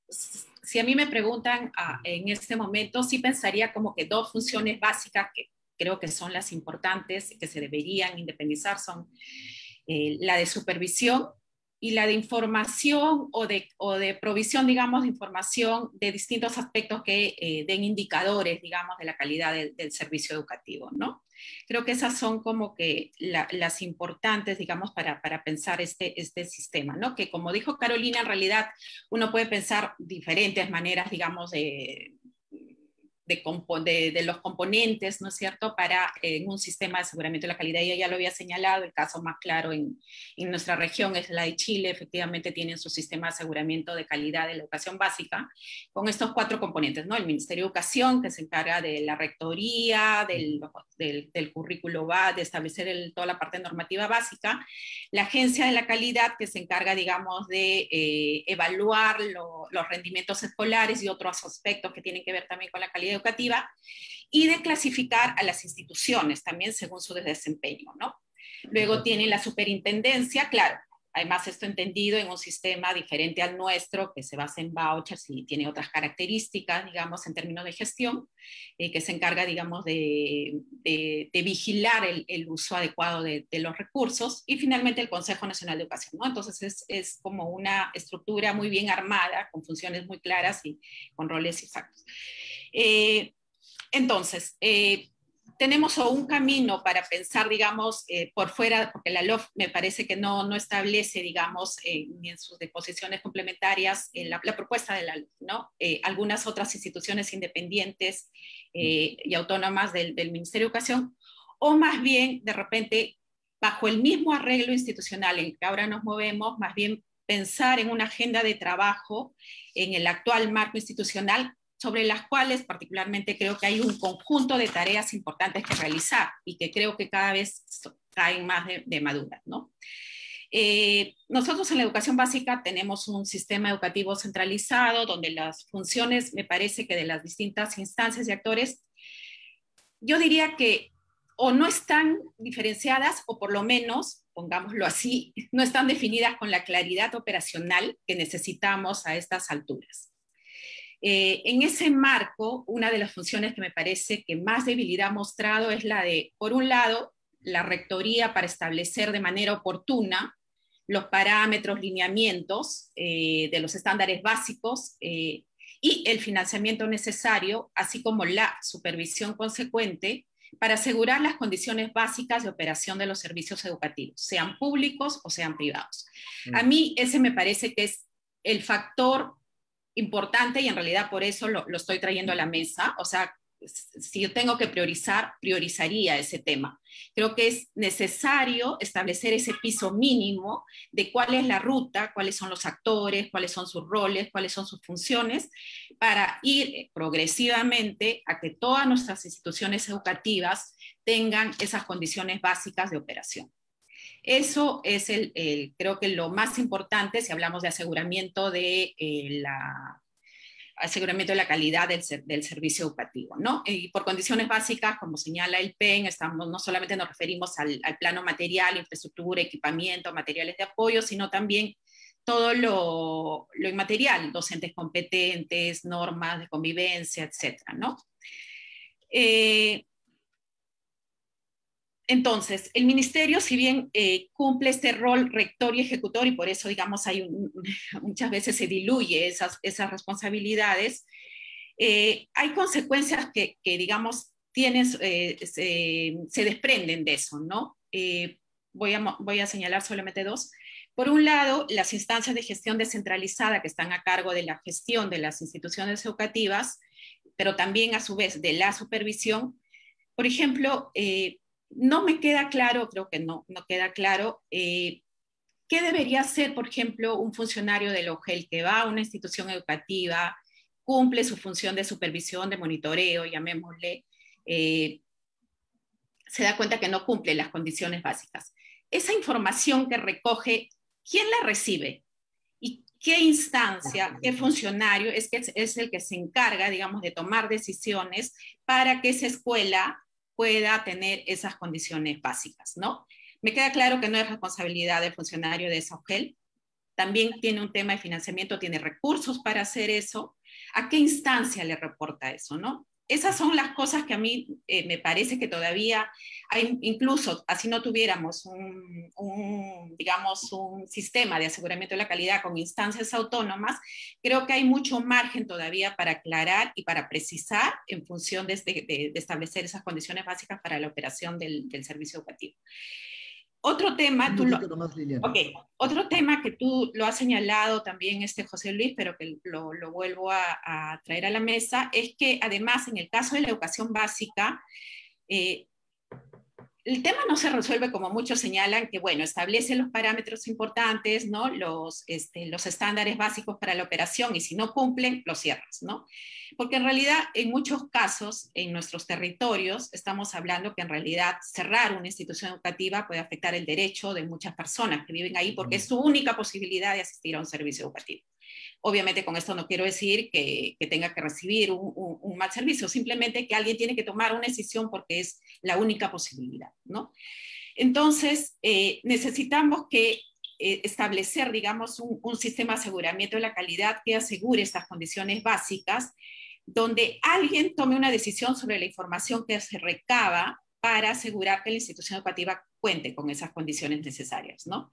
Si a mí me preguntan en este momento, sí pensaría como que dos funciones básicas que creo que son las importantes, que se deberían independizar, son la de supervisión y la de información o de provisión, digamos, de información de distintos aspectos que den indicadores, digamos, de la calidad del servicio educativo, ¿no? Creo que esas son como que las importantes, digamos, para pensar este sistema, ¿no? Que como dijo Carolina, en realidad uno puede pensar diferentes maneras, digamos, de los componentes, ¿no es cierto?, para un sistema de aseguramiento de la calidad. Ella ya lo había señalado, el caso más claro en nuestra región es la de Chile, efectivamente tienen su sistema de aseguramiento de calidad de la educación básica, con estos 4 componentes, ¿no? El Ministerio de Educación, que se encarga de la rectoría, del currículo, de establecer toda la parte normativa básica, la Agencia de la Calidad, que se encarga, digamos, de evaluar los rendimientos escolares y otros aspectos que tienen que ver también con la calidad educativa, y de clasificar a las instituciones también según su desempeño, ¿no? Luego tiene la superintendencia, claro, además esto entendido en un sistema diferente al nuestro, que se basa en vouchers y tiene otras características, digamos, en términos de gestión, que se encarga, digamos, de vigilar el uso adecuado de los recursos, y finalmente el Consejo Nacional de Educación, ¿no? Entonces es como una estructura muy bien armada, con funciones muy claras y con roles exactos. Entonces, tenemos un camino para pensar, digamos, por fuera, porque la LOF me parece que no establece, digamos, ni en sus disposiciones complementarias la propuesta de la LOF, ¿no? Algunas otras instituciones independientes y autónomas del Ministerio de Educación, o más bien, de repente, bajo el mismo arreglo institucional en el que ahora nos movemos, más bien pensar en una agenda de trabajo en el actual marco institucional, sobre las cuales particularmente creo que hay un conjunto de tareas importantes que realizar y que creo que cada vez caen más de maduras, ¿no? Nosotros en la educación básica tenemos un sistema educativo centralizado donde las funciones, me parece que de las distintas instancias y actores, yo diría que o no están diferenciadas, o por lo menos, pongámoslo así, no están definidas con la claridad operacional que necesitamos a estas alturas. En ese marco, una de las funciones que me parece que más debilidad ha mostrado es la de, por un lado, la rectoría para establecer de manera oportuna los parámetros, lineamientos de los estándares básicos y el financiamiento necesario, así como la supervisión consecuente para asegurar las condiciones básicas de operación de los servicios educativos, sean públicos o sean privados. A mí ese me parece que es el factor importante y en realidad por eso lo estoy trayendo a la mesa. O sea, si yo tengo que priorizar, priorizaría ese tema. Creo que es necesario establecer ese piso mínimo de cuál es la ruta, cuáles son los actores, cuáles son sus roles, cuáles son sus funciones, para ir progresivamente a que todas nuestras instituciones educativas tengan esas condiciones básicas de operación. Eso es creo que lo más importante si hablamos de aseguramiento de aseguramiento de la calidad del servicio educativo, ¿no? Y por condiciones básicas, como señala el PEN, no solamente nos referimos al plano material, infraestructura, equipamiento, materiales de apoyo, sino también todo lo inmaterial, docentes competentes, normas de convivencia, etcétera, ¿no? Entonces, el ministerio, si bien cumple este rol rector y ejecutor, y por eso, digamos, muchas veces se diluye esas responsabilidades, hay consecuencias que digamos, se desprenden de eso, ¿no? Voy a señalar solamente dos. Por un lado, las instancias de gestión descentralizada que están a cargo de la gestión de las instituciones educativas, pero también a su vez de la supervisión. Por ejemplo, no me queda claro, creo que no queda claro, qué debería hacer, por ejemplo, un funcionario del OGEL que va a una institución educativa, cumple su función de supervisión, de monitoreo, llamémosle, se da cuenta que no cumple las condiciones básicas. Esa información que recoge, ¿quién la recibe? ¿Y qué instancia, qué funcionario es el que se encarga, digamos, de tomar decisiones para que esa escuela pueda tener esas condiciones básicas, ¿no? Me queda claro que no es responsabilidad del funcionario de esa OGEL, también tiene un tema de financiamiento, tiene recursos para hacer eso. ¿A qué instancia le reporta eso, no? Esas son las cosas que a mí me parece que todavía hay, incluso así no tuviéramos digamos, un sistema de aseguramiento de la calidad con instancias autónomas, creo que hay mucho margen todavía para aclarar y para precisar en función de establecer esas condiciones básicas para la operación del servicio educativo. Otro tema, otro tema que tú lo has señalado también, José Luis, pero que lo vuelvo a traer a la mesa, es que además en el caso de la educación básica, el tema no se resuelve como muchos señalan, que bueno, establece los parámetros importantes, ¿no? Los estándares básicos para la operación, y si no cumplen, los cierras, ¿no? Porque en realidad, en muchos casos, en nuestros territorios, estamos hablando que en realidad cerrar una institución educativa puede afectar el derecho de muchas personas que viven ahí, porque es su única posibilidad de asistir a un servicio educativo. Obviamente con esto no quiero decir que tenga que recibir un mal servicio, simplemente que alguien tiene que tomar una decisión porque es la única posibilidad, ¿no? Entonces, necesitamos establecer, digamos, un sistema de aseguramiento de la calidad que asegure estas condiciones básicas, donde alguien tome una decisión sobre la información que se recaba para asegurar que la institución educativa cuente con esas condiciones necesarias, ¿no?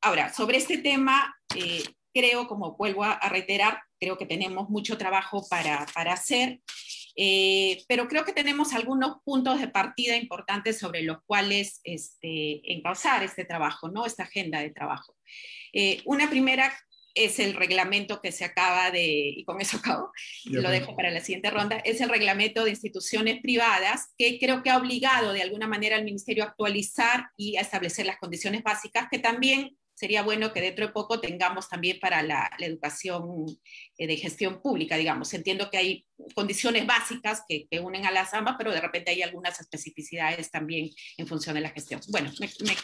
Ahora, sobre este tema, creo, como vuelvo a reiterar, creo que tenemos mucho trabajo para hacer, pero creo que tenemos algunos puntos de partida importantes sobre los cuales encauzar este trabajo, ¿no? Esta agenda de trabajo. Una primera es el reglamento que se acaba y con eso acabo, lo dejo para la siguiente ronda, es el reglamento de instituciones privadas, que creo que ha obligado de alguna manera al Ministerio a actualizar y a establecer las condiciones básicas, que también sería bueno que dentro de poco tengamos también para la educación de gestión pública, digamos. Entiendo que hay condiciones básicas que unen a las ambas, pero de repente hay algunas especificidades también en función de la gestión. Bueno,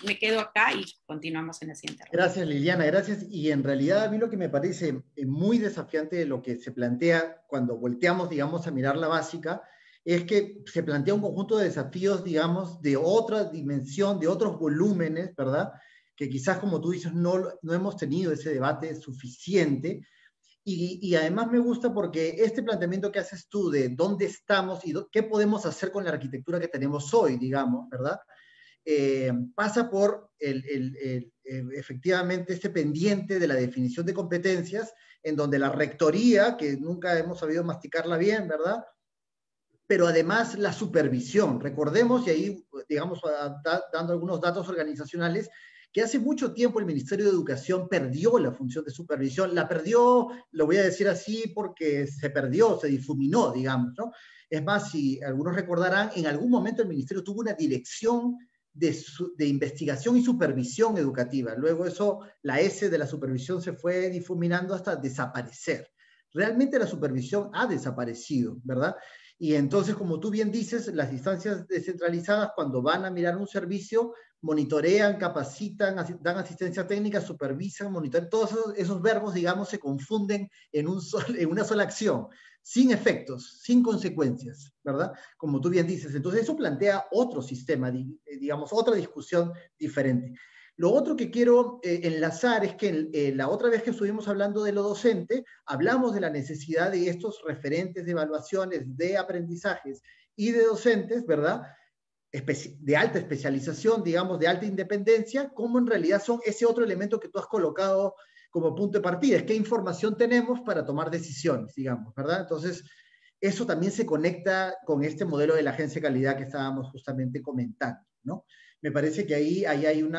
me quedo acá y continuamos en la siguiente ronda. Gracias, Liliana, gracias. Y en realidad a mí lo que me parece muy desafiante de lo que se plantea cuando volteamos, digamos, a mirar la básica, es que se plantea un conjunto de desafíos, digamos, de otra dimensión, de otros volúmenes, ¿verdad? Que quizás, como tú dices, no hemos tenido ese debate suficiente. Y además me gusta porque este planteamiento que haces tú de dónde estamos y qué podemos hacer con la arquitectura que tenemos hoy, digamos, ¿verdad? Pasa por efectivamente este pendiente de la definición de competencias, en donde la rectoría, que nunca hemos sabido masticarla bien, ¿verdad? Pero además la supervisión. Recordemos, y ahí, digamos, dando algunos datos organizacionales, que hace mucho tiempo el Ministerio de Educación perdió la función de supervisión. La perdió, lo voy a decir así, porque se perdió, se difuminó, digamos, ¿no? Es más, si algunos recordarán, en algún momento el Ministerio tuvo una dirección de investigación y supervisión educativa. Luego eso, la S de la supervisión se fue difuminando hasta desaparecer. Realmente la supervisión ha desaparecido, ¿verdad? Y entonces, como tú bien dices, las instancias descentralizadas, cuando van a mirar un servicio, monitorean, capacitan, dan asistencia técnica, supervisan, monitorean, todos esos verbos, digamos, se confunden en una sola acción, sin efectos, sin consecuencias, ¿verdad? Como tú bien dices. Entonces, eso plantea otro sistema, digamos, otra discusión diferente. Lo otro que quiero enlazar es que la otra vez que estuvimos hablando de lo docente, hablamos de la necesidad de estos referentes de evaluaciones, de aprendizajes y de docentes, ¿verdad? De alta especialización, digamos, de alta independencia, como en realidad son ese otro elemento que tú has colocado como punto de partida, es qué información tenemos para tomar decisiones, digamos, ¿verdad? Entonces, eso también se conecta con este modelo de la agencia de calidad que estábamos justamente comentando, ¿no? Me parece que ahí hay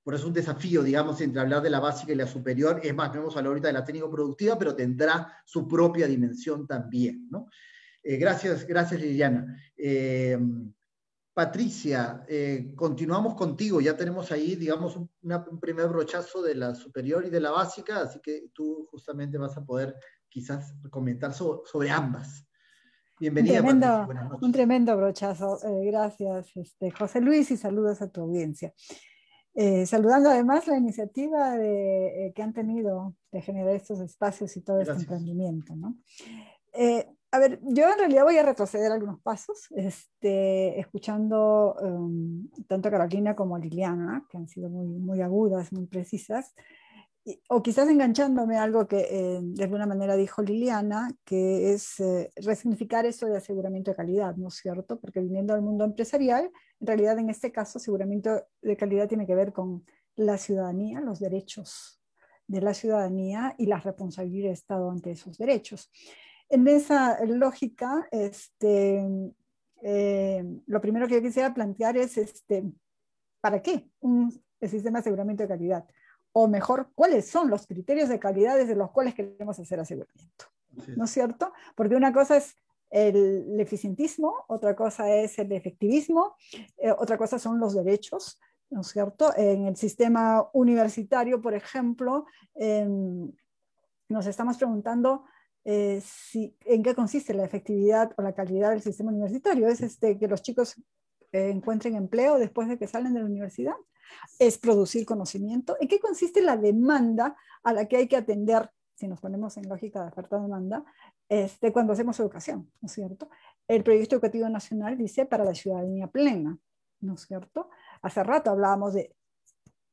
por eso un desafío, digamos, entre hablar de la básica y la superior. Es más, no hemos hablado ahorita de la técnico-productiva, pero tendrá su propia dimensión también, ¿no? Gracias, Liliana. Patricia, continuamos contigo. Ya tenemos ahí, digamos, un primer brochazo de la superior y de la básica, así que tú justamente vas a poder quizás comentar sobre ambas. Bienvenida, Patricia. Buenas noches. Un tremendo brochazo. Gracias, José Luis, y saludos a tu audiencia. Saludando además la iniciativa que han tenido de generar estos espacios y todo este emprendimiento, ¿no? A ver, yo en realidad voy a retroceder algunos pasos, escuchando tanto a Carolina como a Liliana, que han sido muy agudas, muy precisas, o quizás enganchándome a algo que de alguna manera dijo Liliana, que es resignificar eso de aseguramiento de calidad, ¿no es cierto? Porque viniendo al mundo empresarial, en realidad en este caso aseguramiento de calidad tiene que ver con la ciudadanía, los derechos de la ciudadanía y la responsabilidad del Estado ante esos derechos. En esa lógica, lo primero que yo quisiera plantear es, ¿para qué el sistema de aseguramiento de calidad? O mejor, ¿cuáles son los criterios de calidad desde los cuales queremos hacer aseguramiento? ¿No es cierto? Porque una cosa es el eficientismo, otra cosa es el efectivismo, otra cosa son los derechos, ¿no es cierto? En el sistema universitario, por ejemplo, nos estamos preguntando en qué consiste la efectividad o la calidad del sistema universitario. ¿Es que los chicos encuentren empleo después de que salen de la universidad? ¿Es producir conocimiento? ¿En qué consiste la demanda a la que hay que atender, si nos ponemos en lógica de oferta-demanda, cuando hacemos educación, ¿no es cierto? El Proyecto Educativo Nacional dice para la ciudadanía plena, ¿no es cierto? Hace rato hablábamos de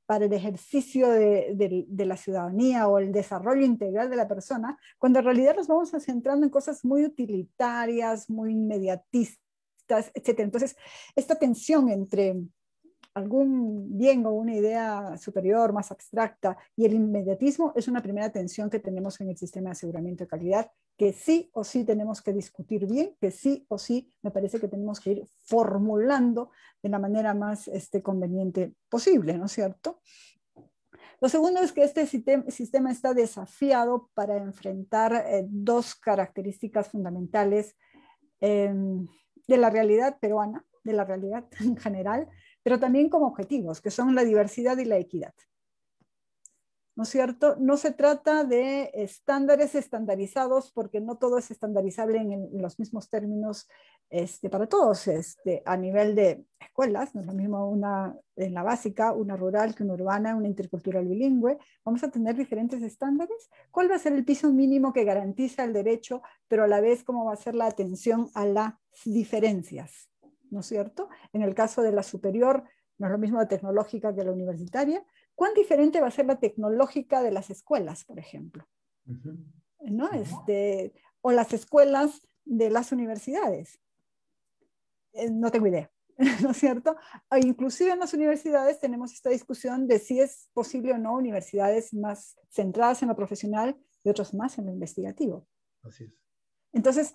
para el ejercicio de la ciudadanía o el desarrollo integral de la persona, cuando en realidad nos vamos centrando en cosas muy utilitarias, muy inmediatistas, etc. Entonces, esta tensión entre algún bien o una idea superior, más abstracta, y el inmediatismo es una primera tensión que tenemos en el sistema de aseguramiento de calidad, que sí o sí tenemos que discutir bien, que sí o sí me parece que tenemos que ir formulando de la manera más conveniente posible, ¿no es cierto? Lo segundo es que este sistema está desafiado para enfrentar dos características fundamentales de la realidad peruana, de la realidad en general, pero también como objetivos, que son la diversidad y la equidad. ¿no es cierto? No se trata de estándares estandarizados, porque no todo es estandarizable en los mismos términos para todos. A nivel de escuelas, no es lo mismo una en la básica, una rural que una urbana, una intercultural bilingüe. Vamos a tener diferentes estándares. ¿Cuál va a ser el piso mínimo que garantiza el derecho, pero a la vez cómo va a ser la atención a las diferencias? ¿No es cierto? En el caso de la superior, no es lo mismo la tecnológica que la universitaria. ¿Cuán diferente va a ser la tecnológica de las escuelas, por ejemplo? ¿No? O las escuelas de las universidades. No tengo idea, ¿no es cierto? O inclusive en las universidades tenemos esta discusión de si es posible o no universidades más centradas en lo profesional y otras más en lo investigativo. Así es. Entonces,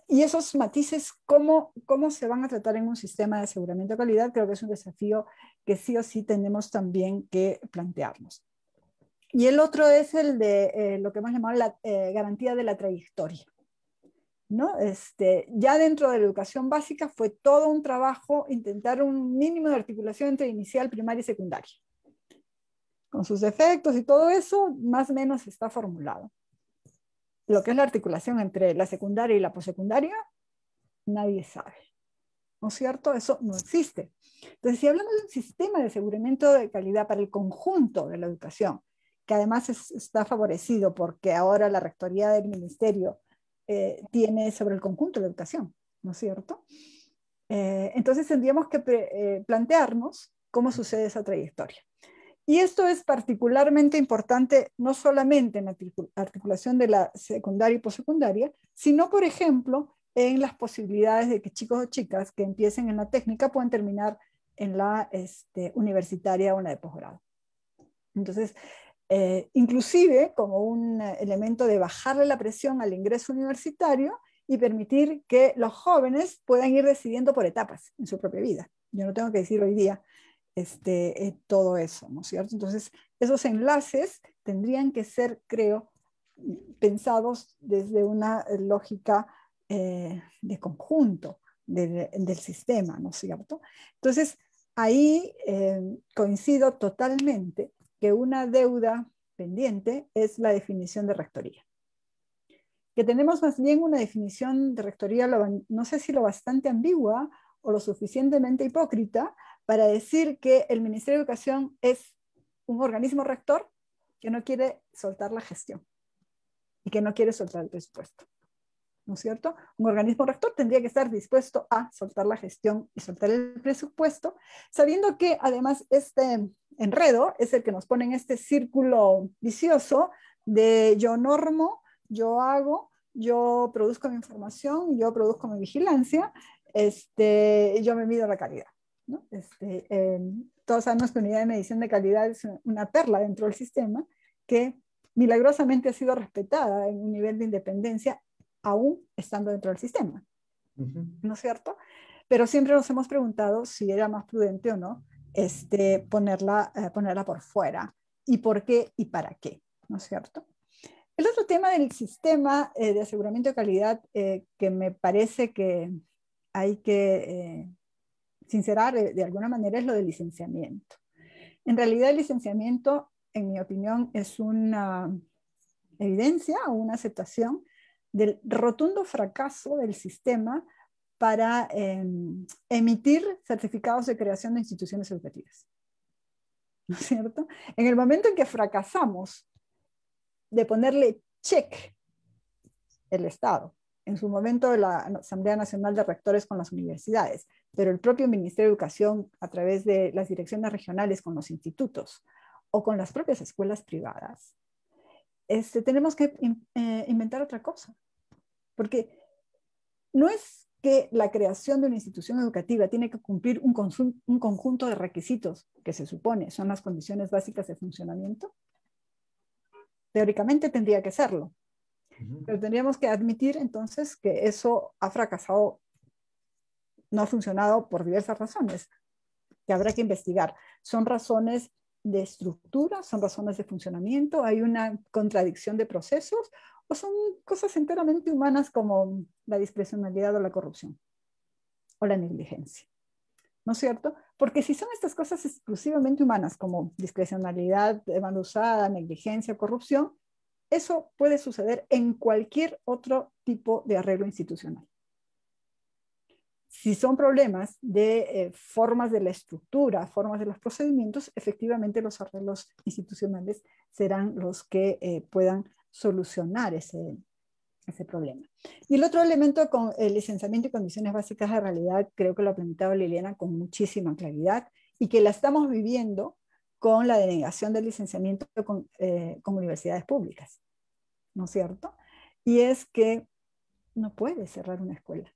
y esos matices, ¿cómo se van a tratar en un sistema de aseguramiento de calidad? Creo que es un desafío que sí o sí tenemos también que plantearnos. Y el otro es el de lo que hemos llamado la garantía de la trayectoria, ¿no? Ya dentro de la educación básica fue todo un trabajo intentar un mínimo de articulación entre inicial, primaria y secundaria. Con sus defectos y todo eso, más o menos está formulado. Lo que es la articulación entre la secundaria y la posecundaria, nadie sabe, ¿no es cierto? Eso no existe. Entonces, si hablamos de un sistema de aseguramiento de calidad para el conjunto de la educación, que además está favorecido porque ahora la rectoría del ministerio tiene sobre el conjunto de la educación, ¿no es cierto? Entonces tendríamos que plantearnos cómo sucede esa trayectoria. Y esto es particularmente importante no solamente en la articulación de la secundaria y postsecundaria, sino, por ejemplo, en las posibilidades de que chicos o chicas que empiecen en la técnica puedan terminar en la universitaria o en la de posgrado. Entonces, inclusive como un elemento de bajarle la presión al ingreso universitario y permitir que los jóvenes puedan ir decidiendo por etapas en su propia vida. Yo no tengo que decir hoy día todo eso, ¿no es cierto? Entonces, esos enlaces tendrían que ser, creo, pensados desde una lógica de conjunto del sistema, ¿no es cierto? Entonces, ahí coincido totalmente que una deuda pendiente es la definición de rectoría. Que tenemos más bien una definición de rectoría, no sé si lo bastante ambigua o lo suficientemente hipócrita, para decir que el Ministerio de Educación es un organismo rector que no quiere soltar la gestión y que no quiere soltar el presupuesto, ¿no es cierto? Un organismo rector tendría que estar dispuesto a soltar la gestión y soltar el presupuesto, sabiendo que además este enredo es el que nos pone en este círculo vicioso de yo normo, yo hago, yo produzco mi información, yo produzco mi vigilancia, yo me mido la calidad, ¿no? Todos sabemos que unidad de medición de calidad es una perla dentro del sistema que milagrosamente ha sido respetada en un nivel de independencia aún estando dentro del sistema, ¿no es cierto? Pero siempre nos hemos preguntado si era más prudente o no ponerla por fuera, y por qué y para qué, ¿no es cierto? El otro tema del sistema de aseguramiento de calidad que me parece que hay que sincerar de alguna manera es lo del licenciamiento. En realidad el licenciamiento, en mi opinión, es una evidencia o una aceptación del rotundo fracaso del sistema para emitir certificados de creación de instituciones educativas, ¿no es cierto? En el momento en que fracasamos de ponerle check el Estado, en su momento de la Asamblea Nacional de Rectores con las universidades, pero el propio Ministerio de Educación a través de las direcciones regionales con los institutos o con las propias escuelas privadas, tenemos que inventar otra cosa, porque no es que la creación de una institución educativa tiene que cumplir un conjunto de requisitos que se supone son las condiciones básicas de funcionamiento. Teóricamente tendría que serlo, pero tendríamos que admitir entonces que eso ha fracasado, no ha funcionado por diversas razones, que habrá que investigar. Son razones de estructura, son razones de funcionamiento, hay una contradicción de procesos, o son cosas enteramente humanas como la discrecionalidad o la corrupción, o la negligencia. ¿no es cierto? Porque si son estas cosas exclusivamente humanas, como discrecionalidad mal usada, negligencia, corrupción, eso puede suceder en cualquier otro tipo de arreglo institucional. Si son problemas de formas de la estructura, formas de los procedimientos, efectivamente los arreglos institucionales serán los que puedan solucionar ese problema. Y el otro elemento con el licenciamiento y condiciones básicas de realidad, creo que lo ha planteado Liliana con muchísima claridad y que la estamos viviendo con la denegación del licenciamiento con universidades públicas, ¿no es cierto? Y es que no puedes cerrar una escuela.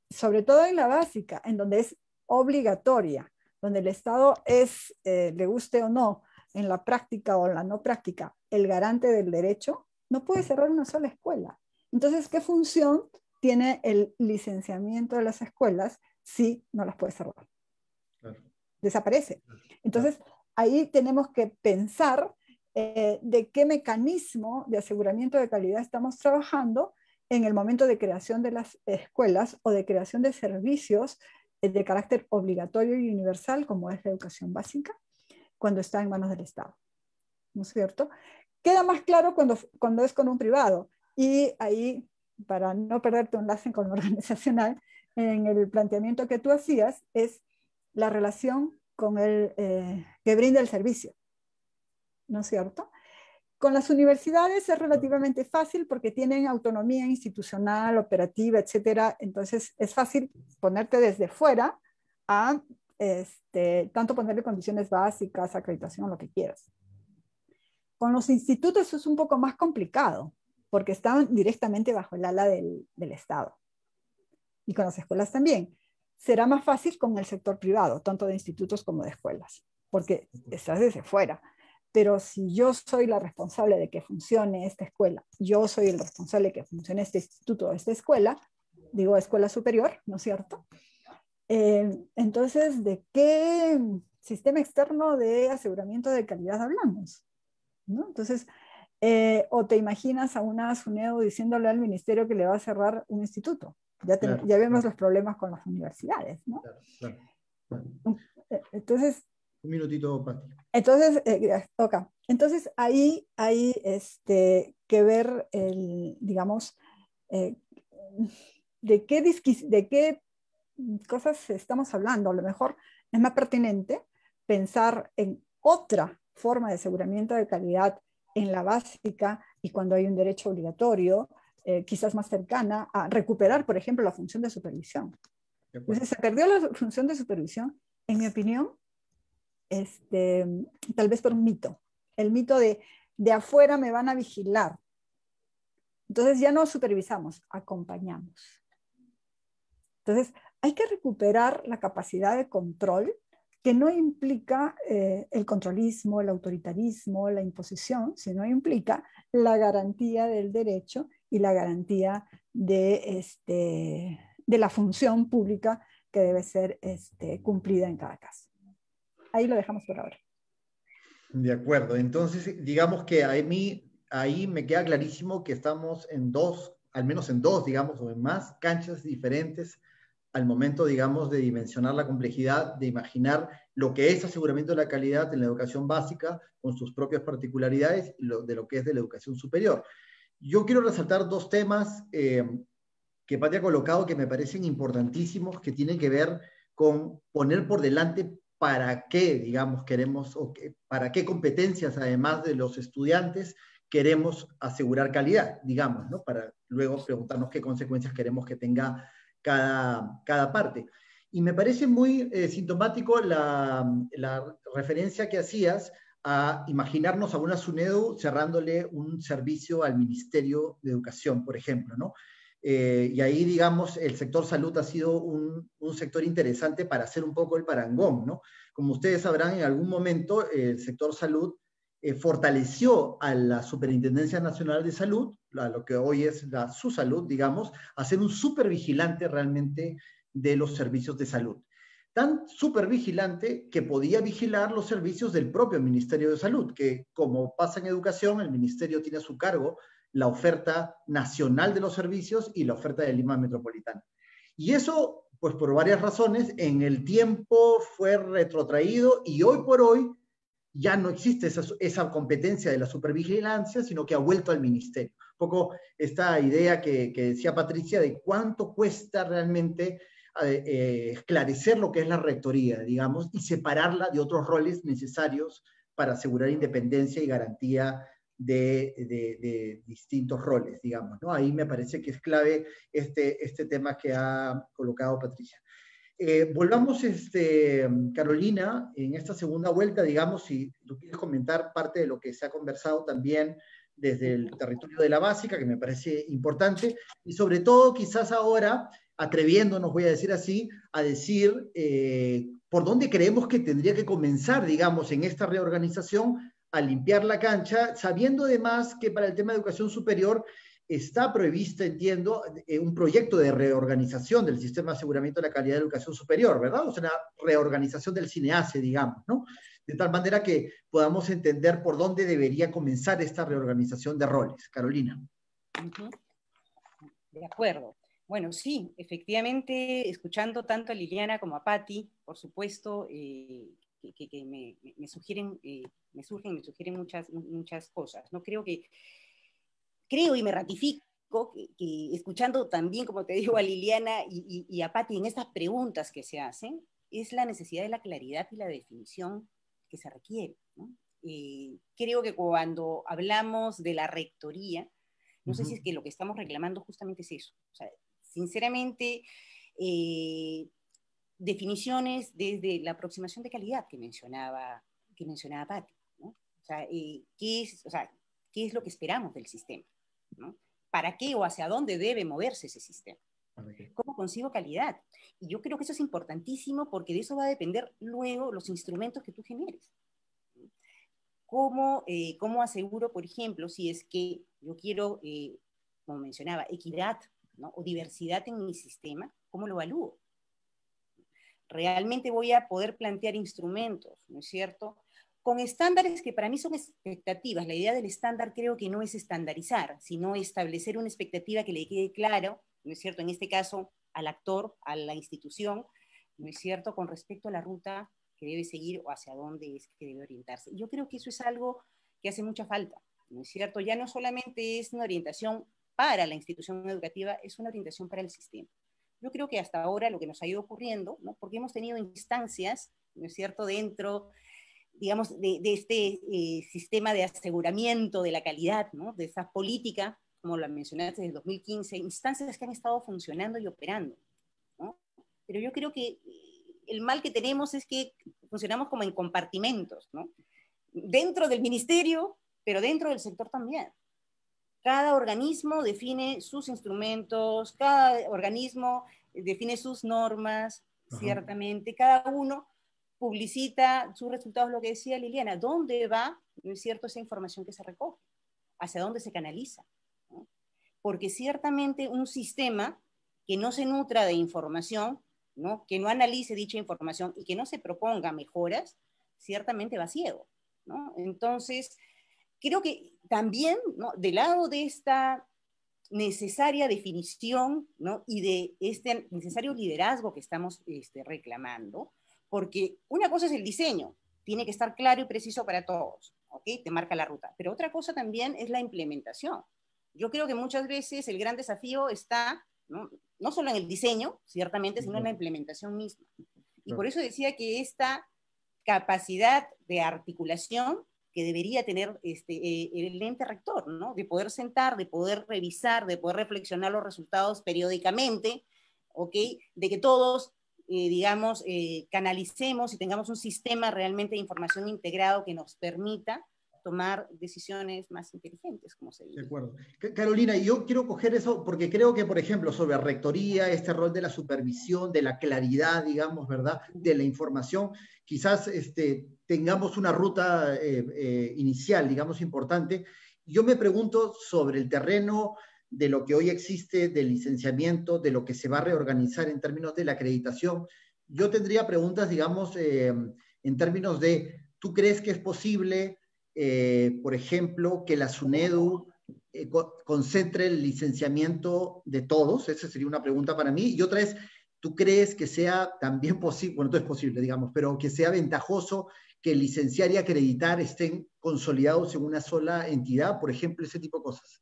Sobre todo en la básica, en donde es obligatoria, donde el Estado es, le guste o no, en la práctica o en la no práctica, el garante del derecho, no puede cerrar una sola escuela. Entonces, ¿qué función tiene el licenciamiento de las escuelas si no las puede cerrar? Claro. Desaparece. Entonces, ahí tenemos que pensar de qué mecanismo de aseguramiento de calidad estamos trabajando en el momento de creación de las escuelas o de creación de servicios de carácter obligatorio y universal, como es la educación básica, cuando está en manos del Estado, ¿no es cierto? Queda más claro cuando es con un privado. Y ahí, para no perderte un enlace con lo organizacional, en el planteamiento que tú hacías es la relación con el que brinda el servicio, ¿no es cierto? Con las universidades es relativamente fácil porque tienen autonomía institucional, operativa, etcétera. Entonces es fácil ponerte desde fuera a tanto ponerle condiciones básicas, acreditación, lo que quieras. Con los institutos es un poco más complicado porque están directamente bajo el ala del Estado. Y con las escuelas también. Será más fácil con el sector privado, tanto de institutos como de escuelas, porque estás desde fuera. Pero si yo soy la responsable de que funcione esta escuela, yo soy el responsable de que funcione este instituto o esta escuela, digo escuela superior, ¿no es cierto? Entonces, ¿de qué sistema externo de aseguramiento de calidad hablamos? ¿No? Entonces, o te imaginas a una SUNEDU diciéndole al ministerio que le va a cerrar un instituto. Ya vemos los problemas con las universidades, ¿no? Entonces, un minutito, Pati. Entonces, entonces ahí hay que ver, digamos, de qué cosas estamos hablando. A lo mejor es más pertinente pensar en otra forma de aseguramiento de calidad en la básica y cuando hay un derecho obligatorio, quizás más cercana a recuperar, por ejemplo, la función de supervisión. Entonces, se perdió la función de supervisión, en mi opinión, tal vez por un mito. El mito de afuera me van a vigilar. Entonces ya no supervisamos, acompañamos. Entonces hay que recuperar la capacidad de control que no implica el controlismo, el autoritarismo, la imposición, sino implica la garantía del derecho y la garantía de la función pública que debe ser cumplida en cada caso. Ahí lo dejamos por ahora. De acuerdo. Entonces, digamos que ahí me queda clarísimo que estamos en dos, al menos en dos, digamos, o en más canchas diferentes al momento, digamos, de dimensionar la complejidad, de imaginar lo que es aseguramiento de la calidad en la educación básica, con sus propias particularidades, y de lo que es de la educación superior. Yo quiero resaltar dos temas que Pati ha colocado que me parecen importantísimos, que tienen que ver con poner por delante para qué, digamos, queremos, para qué competencias, además de los estudiantes, queremos asegurar calidad, digamos, ¿no? Para luego preguntarnos qué consecuencias queremos que tenga cada parte. Y me parece muy sintomático la referencia que hacías a imaginarnos a una SUNEDU cerrándole un servicio al Ministerio de Educación, por ejemplo, ¿no? Y ahí, digamos, el sector salud ha sido un sector interesante para hacer un poco el parangón, ¿no? Como ustedes sabrán, en algún momento el sector salud fortaleció a la Superintendencia Nacional de Salud, lo que hoy es la SUSalud, digamos, a ser un supervigilante realmente de los servicios de salud. Tan supervigilante que podía vigilar los servicios del propio Ministerio de Salud, que como pasa en educación, el ministerio tiene a su cargo la oferta nacional de los servicios y la oferta de Lima Metropolitana. Y eso, pues por varias razones, en el tiempo fue retrotraído y hoy por hoy ya no existe esa competencia de la supervigilancia, sino que ha vuelto al ministerio. Un poco esta idea que decía Patricia de cuánto cuesta realmente esclarecer lo que es la rectoría, digamos, y separarla de otros roles necesarios para asegurar independencia y garantía de distintos roles, digamos, ¿no? Ahí me parece que es clave este tema que ha colocado Patricia. Volvamos, Carolina, en esta segunda vuelta, digamos, si tú quieres comentar parte de lo que se ha conversado también desde el territorio de la básica, que me parece importante, y sobre todo quizás ahora, atreviéndonos, voy a decir así, a decir por dónde creemos que tendría que comenzar, digamos, en esta reorganización, a limpiar la cancha, sabiendo además que para el tema de educación superior está prevista, entiendo, un proyecto de reorganización del sistema de aseguramiento de la calidad de educación superior, ¿verdad? O sea, una reorganización del CINEACE, digamos, ¿no? De tal manera que podamos entender por dónde debería comenzar esta reorganización de roles. Carolina. De acuerdo. Bueno, sí, efectivamente, escuchando tanto a Liliana como a Patti, por supuesto, que me surgen muchas cosas, ¿no? Creo y me ratifico que escuchando también, como te digo, a Liliana y a Patti en estas preguntas que se hacen, es la necesidad de la claridad y la definición que se requiere, ¿no? Creo que cuando hablamos de la rectoría, no sé si es que lo que estamos reclamando justamente es eso. O sea, sinceramente, definiciones desde la aproximación de calidad que mencionaba Patti, ¿no? O sea, ¿qué es lo que esperamos del sistema, ¿no? ¿Para qué o hacia dónde debe moverse ese sistema? ¿Cómo consigo calidad? Y yo creo que eso es importantísimo porque de eso va a depender luego los instrumentos que tú generes. ¿Cómo aseguro, por ejemplo, si es que yo quiero, como mencionaba, equidad, ¿no? O diversidad en mi sistema? ¿Cómo lo evalúo? Realmente voy a poder plantear instrumentos, ¿no es cierto? Con estándares que para mí son expectativas. La idea del estándar creo que no es estandarizar, sino establecer una expectativa que le quede claro, ¿no es cierto? En este caso, al actor, a la institución, ¿no es cierto? Con respecto a la ruta que debe seguir o hacia dónde es que debe orientarse. Yo creo que eso es algo que hace mucha falta, ¿no es cierto? Ya no solamente es una orientación para la institución educativa, es una orientación para el sistema. Yo creo que hasta ahora lo que nos ha ido ocurriendo, ¿no? Porque hemos tenido instancias, ¿no es cierto?, dentro, digamos, de este sistema de aseguramiento de la calidad, ¿no? De esa política, como lo mencionaste, desde el 2015, instancias que han estado funcionando y operando, ¿no? Pero yo creo que el mal que tenemos es que funcionamos como en compartimentos, ¿no? Dentro del ministerio, pero dentro del sector también. Cada organismo define sus instrumentos, cada organismo define sus normas, ciertamente. Cada uno publicita sus resultados, lo que decía Liliana, ¿dónde va, no es cierto, esa información que se recoge? ¿Hacia dónde se canaliza? ¿No? Porque ciertamente un sistema que no se nutra de información, ¿no? Que no analice dicha información y que no se proponga mejoras, ciertamente va ciego, ¿no? Entonces, creo que también, ¿no? Del lado de esta necesaria definición, ¿no? Y de este necesario liderazgo que estamos reclamando, porque una cosa es el diseño, tiene que estar claro y preciso para todos, ¿ok? Te marca la ruta, pero otra cosa también es la implementación. Yo creo que muchas veces el gran desafío está, no solo en el diseño, ciertamente, sino en la implementación misma. Y por eso decía que esta capacidad de articulación que debería tener el ente rector, ¿no? De poder sentar, de poder revisar, de poder reflexionar los resultados periódicamente, ¿ok? De que todos, digamos, canalicemos y tengamos un sistema realmente de información integrado que nos permita tomar decisiones más inteligentes, como se dice. De acuerdo. Carolina, yo quiero coger eso porque creo que, por ejemplo, sobre rectoría, este rol de la supervisión, de la claridad, digamos, ¿verdad?, de la información, quizás tengamos una ruta inicial, digamos, importante. Yo me pregunto sobre el terreno de lo que hoy existe, del licenciamiento, de lo que se va a reorganizar en términos de la acreditación. Yo tendría preguntas, digamos, en términos de, ¿tú crees que es posible, por ejemplo, que la SUNEDU concentre el licenciamiento de todos? Esa sería una pregunta para mí. Y otra es, ¿tú crees que sea también posible, bueno, todo es posible, digamos, pero que sea ventajoso que licenciar y acreditar estén consolidados en una sola entidad, por ejemplo, ese tipo de cosas?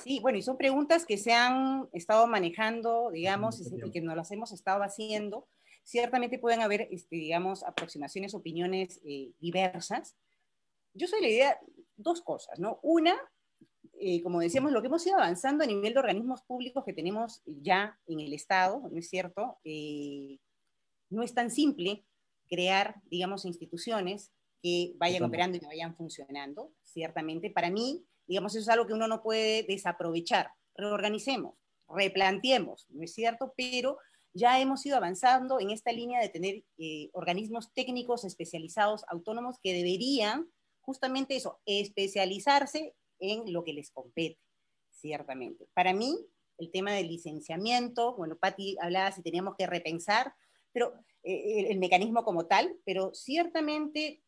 Sí, bueno, y son preguntas que se han estado manejando, digamos, y que nos las hemos estado haciendo. Ciertamente pueden haber, digamos, aproximaciones, opiniones diversas. Yo soy la idea, dos cosas, ¿no? Una, como decíamos, lo que hemos ido avanzando a nivel de organismos públicos que tenemos ya en el Estado, ¿no es cierto? No es tan simple crear, digamos, instituciones que vayan operando y que vayan funcionando, ciertamente. Para mí, digamos, eso es algo que uno no puede desaprovechar. Reorganicemos, replanteemos, ¿no es cierto? Pero ya hemos ido avanzando en esta línea de tener organismos técnicos especializados, autónomos, que deberían justamente eso, especializarse en lo que les compete, ciertamente. Para mí, el tema del licenciamiento, bueno, Patti hablaba si teníamos que repensar, pero el mecanismo como tal, pero ciertamente,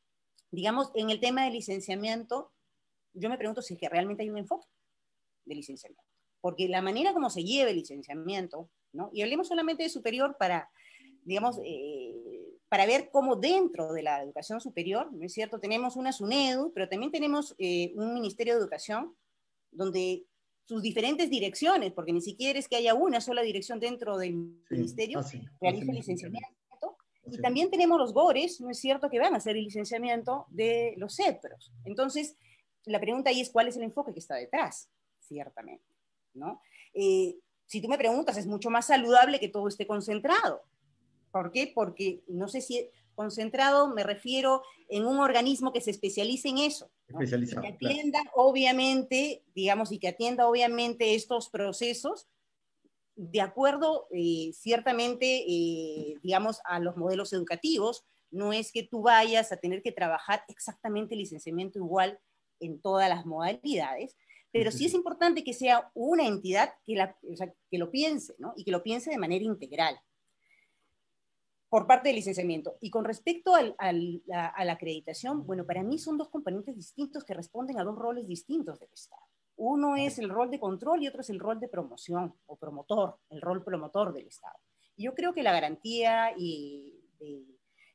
digamos, en el tema del licenciamiento, yo me pregunto si es que realmente hay un enfoque de licenciamiento, porque la manera como se lleva el licenciamiento, ¿no? Y hablemos solamente de superior para, digamos, para ver cómo dentro de la educación superior, ¿no es cierto? Tenemos una SUNEDU, pero también tenemos un Ministerio de Educación, donde sus diferentes direcciones, porque ni siquiera es que haya una sola dirección dentro del ministerio, realiza el licenciamiento. Y también tenemos los GORES, ¿no es cierto?, que van a hacer el licenciamiento de los CEPROS. Entonces, la pregunta ahí es cuál es el enfoque que está detrás, ciertamente, ¿no? Si tú me preguntas, es mucho más saludable que todo esté concentrado. ¿Por qué? Porque no sé si concentrado me refiero en un organismo que se especialice en eso, ¿no? Especializado, y que atienda, claro, obviamente, digamos, y que atienda obviamente estos procesos de acuerdo ciertamente, digamos, a los modelos educativos. No es que tú vayas a tener que trabajar exactamente el licenciamiento igual en todas las modalidades, pero sí es importante que sea una entidad o sea, que lo piense, ¿no? Y que lo piense de manera integral por parte del licenciamiento. Y con respecto a la acreditación, bueno, para mí son dos componentes distintos que responden a dos roles distintos del Estado. Uno es el rol de control y otro es el rol de promoción o promotor, el rol promotor del Estado. Y yo creo que la garantía y,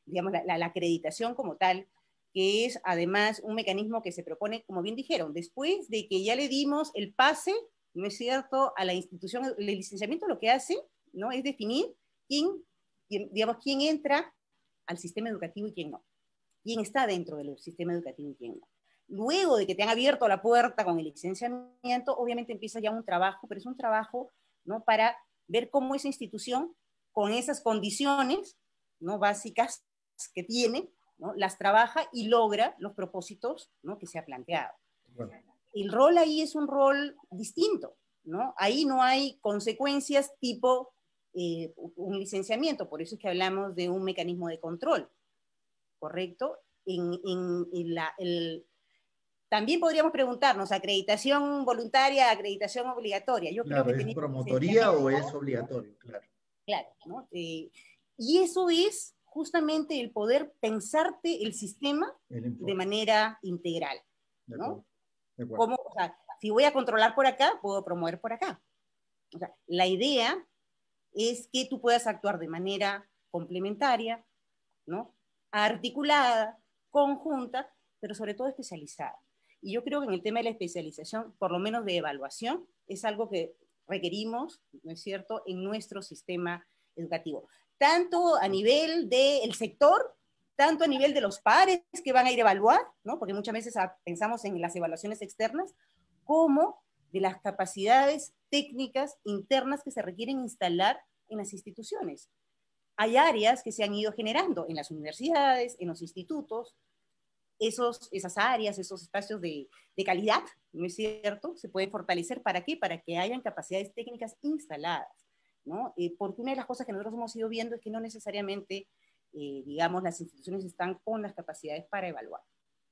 digamos, la acreditación como tal, que es además un mecanismo que se propone, como bien dijeron, después de que ya le dimos el pase, ¿no es cierto?, a la institución. El licenciamiento lo que hace, ¿no?, es definir digamos, quién entra al sistema educativo y quién no. Quién está dentro del sistema educativo y quién no. Luego de que te han abierto la puerta con el licenciamiento, obviamente empieza ya un trabajo, pero es un trabajo, ¿no?, para ver cómo esa institución, con esas condiciones, ¿no?, básicas que tiene, ¿no?, las trabaja y logra los propósitos, ¿no?, que se ha planteado. Bueno. El rol ahí es un rol distinto, ¿no? Ahí no hay consecuencias tipo un licenciamiento, por eso es que hablamos de un mecanismo de control, ¿correcto? También podríamos preguntarnos, ¿acreditación voluntaria, acreditación obligatoria? Yo claro, creo que ¿es promotoría o es obligatorio? Claro. Claro, ¿no? Y eso es justamente el poder pensarte el sistema de manera integral, ¿no? De acuerdo. Como, o sea, si voy a controlar por acá, puedo promover por acá. O sea, la idea es que tú puedas actuar de manera complementaria, ¿no?, articulada, conjunta, pero sobre todo especializada. Y yo creo que en el tema de la especialización, por lo menos de evaluación, es algo que requerimos, ¿no es cierto?, en nuestro sistema educativo. Tanto a nivel del sector, tanto a nivel de los pares que van a ir a evaluar, ¿no?, porque muchas veces pensamos en las evaluaciones externas, como de las capacidades técnicas internas que se requieren instalar en las instituciones. Hay áreas que se han ido generando en las universidades, en los institutos, esas áreas, esos espacios de calidad, ¿no es cierto?, se pueden fortalecer. ¿Para qué? Para que hayan capacidades técnicas instaladas, ¿no? Porque una de las cosas que nosotros hemos ido viendo es que no necesariamente, digamos, las instituciones están con las capacidades para evaluar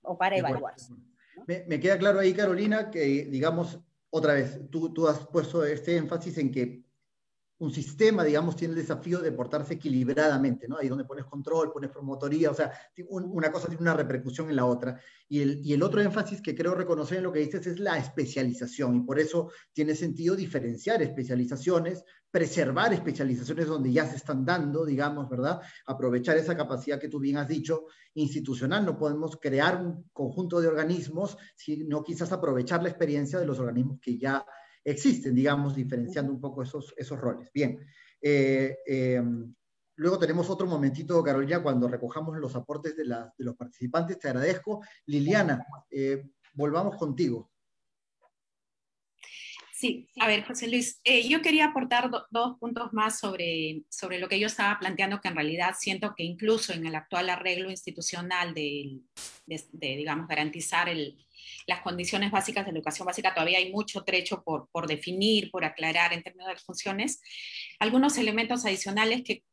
o para evaluarse, ¿no? Me queda claro ahí, Carolina, que, digamos, otra vez, tú has puesto este énfasis en que un sistema, digamos, tiene el desafío de portarse equilibradamente, ¿no? Ahí donde pones control, pones promotoría, o sea, una cosa tiene una repercusión en la otra. Y el otro énfasis que creo reconocer en lo que dices es la especialización, y por eso tiene sentido diferenciar especializaciones, preservar especializaciones donde ya se están dando, digamos, ¿verdad? Aprovechar esa capacidad que tú bien has dicho, institucional. No podemos crear un conjunto de organismos, sino quizás aprovechar la experiencia de los organismos que ya existen, digamos, diferenciando un poco esos roles. Bien. Luego tenemos otro momentito, Carolina, cuando recojamos los aportes de los participantes. Te agradezco. Liliana, volvamos contigo. Sí, a ver, José Luis, yo quería aportar dos puntos más sobre lo que yo estaba planteando, que en realidad siento que incluso en el actual arreglo institucional de digamos, garantizar las condiciones básicas de la educación básica, todavía hay mucho trecho por definir, por aclarar en términos de funciones, algunos elementos adicionales que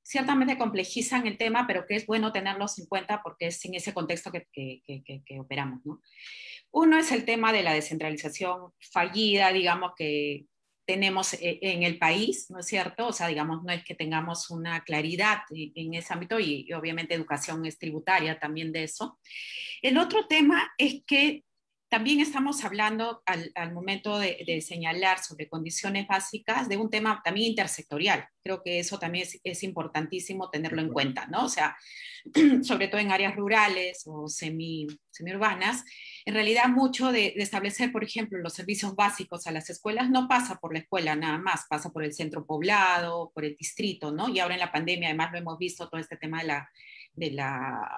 ciertamente complejizan el tema, pero que es bueno tenerlos en cuenta porque es en ese contexto que operamos, ¿no? Uno es el tema de la descentralización fallida, digamos, que tenemos en el país, ¿no es cierto? O sea, digamos, no es que tengamos una claridad en ese ámbito y obviamente educación es tributaria también de eso. El otro tema es que también estamos hablando al momento de señalar sobre condiciones básicas de un tema también intersectorial. Creo que eso también es importantísimo tenerlo en cuenta, ¿no? O sea, sobre todo en áreas rurales o semiurbanas, en realidad mucho de establecer, por ejemplo, los servicios básicos a las escuelas no pasa por la escuela nada más, pasa por el centro poblado, por el distrito, ¿no? Y ahora en la pandemia además lo hemos visto, todo este tema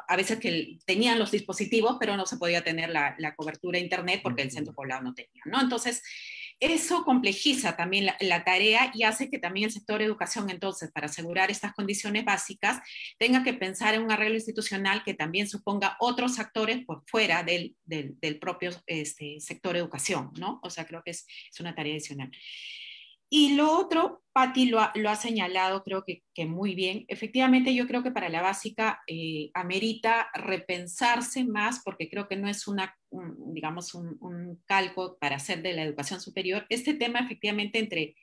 a veces que tenían los dispositivos, pero no se podía tener la cobertura de internet porque el centro poblado no tenía, ¿no? Entonces, eso complejiza también la tarea y hace que también el sector educación, entonces, para asegurar estas condiciones básicas, tenga que pensar en un arreglo institucional que también suponga otros actores por fuera del propio sector educación, ¿no? O sea, creo que es una tarea adicional. Y lo otro, Patti lo ha señalado, creo que muy bien. Efectivamente, yo creo que para la básica amerita repensarse más, porque creo que no es digamos, un calco para hacer de la educación superior. Este tema, efectivamente, entre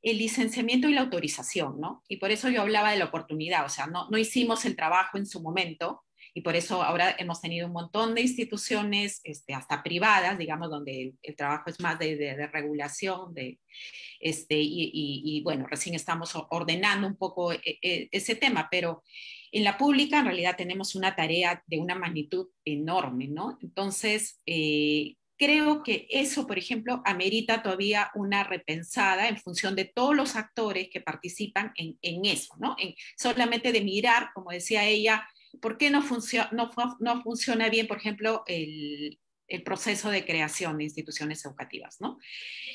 el licenciamiento y la autorización, ¿no? Y por eso yo hablaba de la oportunidad, o sea, no hicimos el trabajo en su momento, y por eso ahora hemos tenido un montón de instituciones, hasta privadas, digamos, donde el trabajo es más de regulación, y bueno, recién estamos ordenando un poco ese tema, pero en la pública en realidad tenemos una tarea de una magnitud enorme, ¿no? Entonces, creo que eso, por ejemplo, amerita todavía una repensada en función de todos los actores que participan en eso, ¿no? Solamente de mirar, como decía ella, ¿por qué no funciona bien, por ejemplo, el proceso de creación de instituciones educativas, ¿no?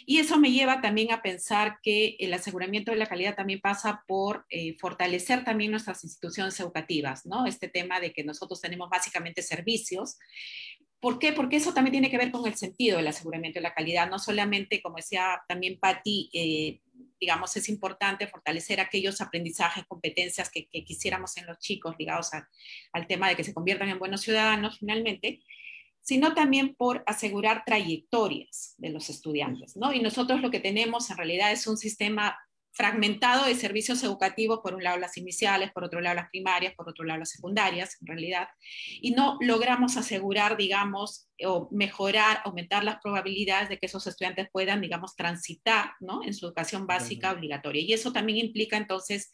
Y eso me lleva también a pensar que el aseguramiento de la calidad también pasa por fortalecer también nuestras instituciones educativas, ¿no? Este tema de que nosotros tenemos básicamente servicios. ¿Por qué? Porque eso también tiene que ver con el sentido del aseguramiento de la calidad, no solamente, como decía también Patti, digamos, es importante fortalecer aquellos aprendizajes, competencias que quisiéramos en los chicos ligados al tema de que se conviertan en buenos ciudadanos finalmente, sino también por asegurar trayectorias de los estudiantes, ¿no? Y nosotros lo que tenemos en realidad es un sistema fragmentado de servicios educativos, por un lado las iniciales, por otro lado las primarias, por otro lado las secundarias, en realidad, y no logramos asegurar, digamos, o mejorar, aumentar las probabilidades de que esos estudiantes puedan, digamos, transitar, ¿no? En su educación básica obligatoria. Y eso también implica, entonces,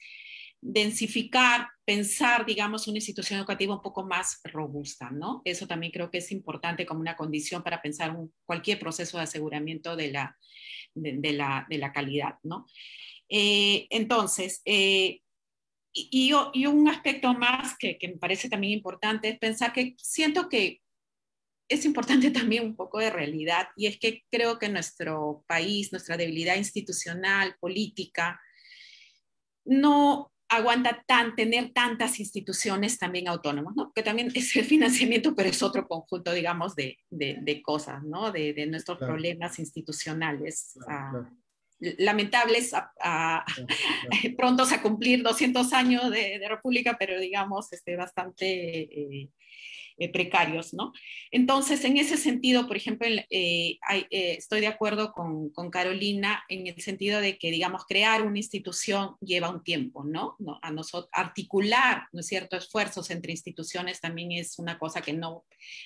densificar, pensar, digamos, una institución educativa un poco más robusta, ¿no? Eso también creo que es importante como una condición para pensar cualquier proceso de aseguramiento de la calidad, ¿no? Entonces, y un aspecto más que me parece también importante es pensar que siento que es importante también un poco de realidad, y es que creo que nuestro país, nuestra debilidad institucional, política, no aguanta tener tantas instituciones también autónomas, ¿no? Que también es el financiamiento, pero es otro conjunto, digamos, de cosas, ¿no? De nuestros problemas institucionales. Lamentables, prontos a cumplir 200 años de república, pero digamos, bastante precarios, ¿no? Entonces, en ese sentido, por ejemplo, estoy de acuerdo con Carolina en el sentido de que, digamos, crear una institución lleva un tiempo, ¿no? A nosotros articular, ¿no es cierto?, esfuerzos entre instituciones también es una cosa que no,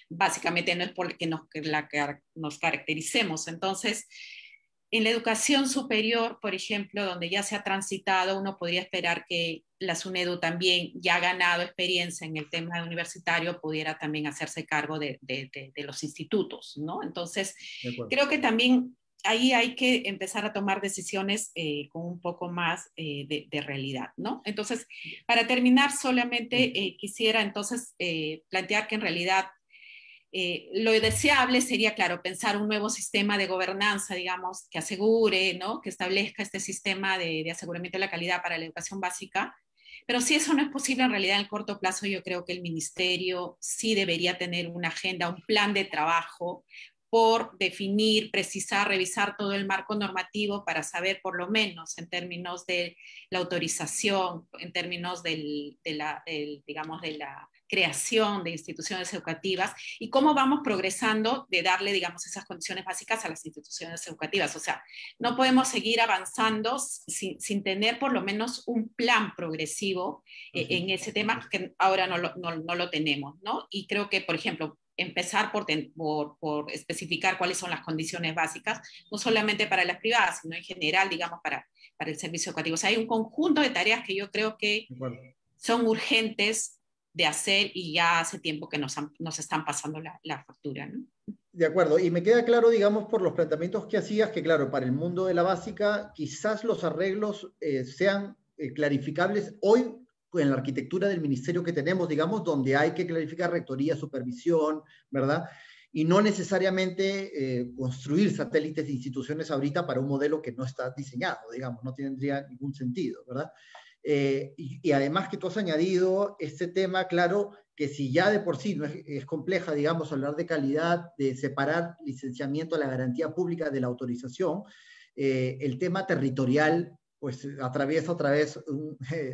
básicamente no es porque nos caractericemos. Entonces, en la educación superior, por ejemplo, donde ya se ha transitado, uno podría esperar que la SUNEDU también, ya ha ganado experiencia en el tema universitario, pudiera también hacerse cargo de los institutos, ¿no? Entonces, creo que también ahí hay que empezar a tomar decisiones con un poco más de realidad, ¿no? Entonces, para terminar, solamente quisiera entonces plantear que en realidad lo deseable sería, claro, pensar un nuevo sistema de gobernanza, digamos, que asegure, ¿no?, que establezca este sistema de aseguramiento de la calidad para la educación básica. Pero si eso no es posible en realidad en el corto plazo, yo creo que el ministerio sí debería tener una agenda, un plan de trabajo por definir, precisar, revisar todo el marco normativo para saber, por lo menos en términos de la autorización, en términos digamos, de la creación de instituciones educativas y cómo vamos progresando de darle, digamos, esas condiciones básicas a las instituciones educativas. O sea, no podemos seguir avanzando sin tener por lo menos un plan progresivo en ese tema, que ahora no lo tenemos, ¿no? Y creo que, por ejemplo, empezar por especificar cuáles son las condiciones básicas, no solamente para las privadas, sino en general, digamos, para el servicio educativo. O sea, hay un conjunto de tareas que yo creo que son urgentes de hacer y ya hace tiempo que nos están pasando la factura, ¿no? De acuerdo, y me queda claro, digamos, por los planteamientos que hacías, que claro, para el mundo de la básica, quizás los arreglos sean clarificables hoy en la arquitectura del ministerio que tenemos, digamos, donde hay que clarificar rectoría, supervisión, ¿verdad? Y no necesariamente construir satélites de instituciones ahorita para un modelo que no está diseñado, digamos, no tendría ningún sentido, ¿verdad? Y además que tú has añadido este tema, claro, que si ya de por sí no es compleja, digamos, hablar de calidad, de separar licenciamiento a la garantía pública de la autorización, el tema territorial pues atraviesa otra vez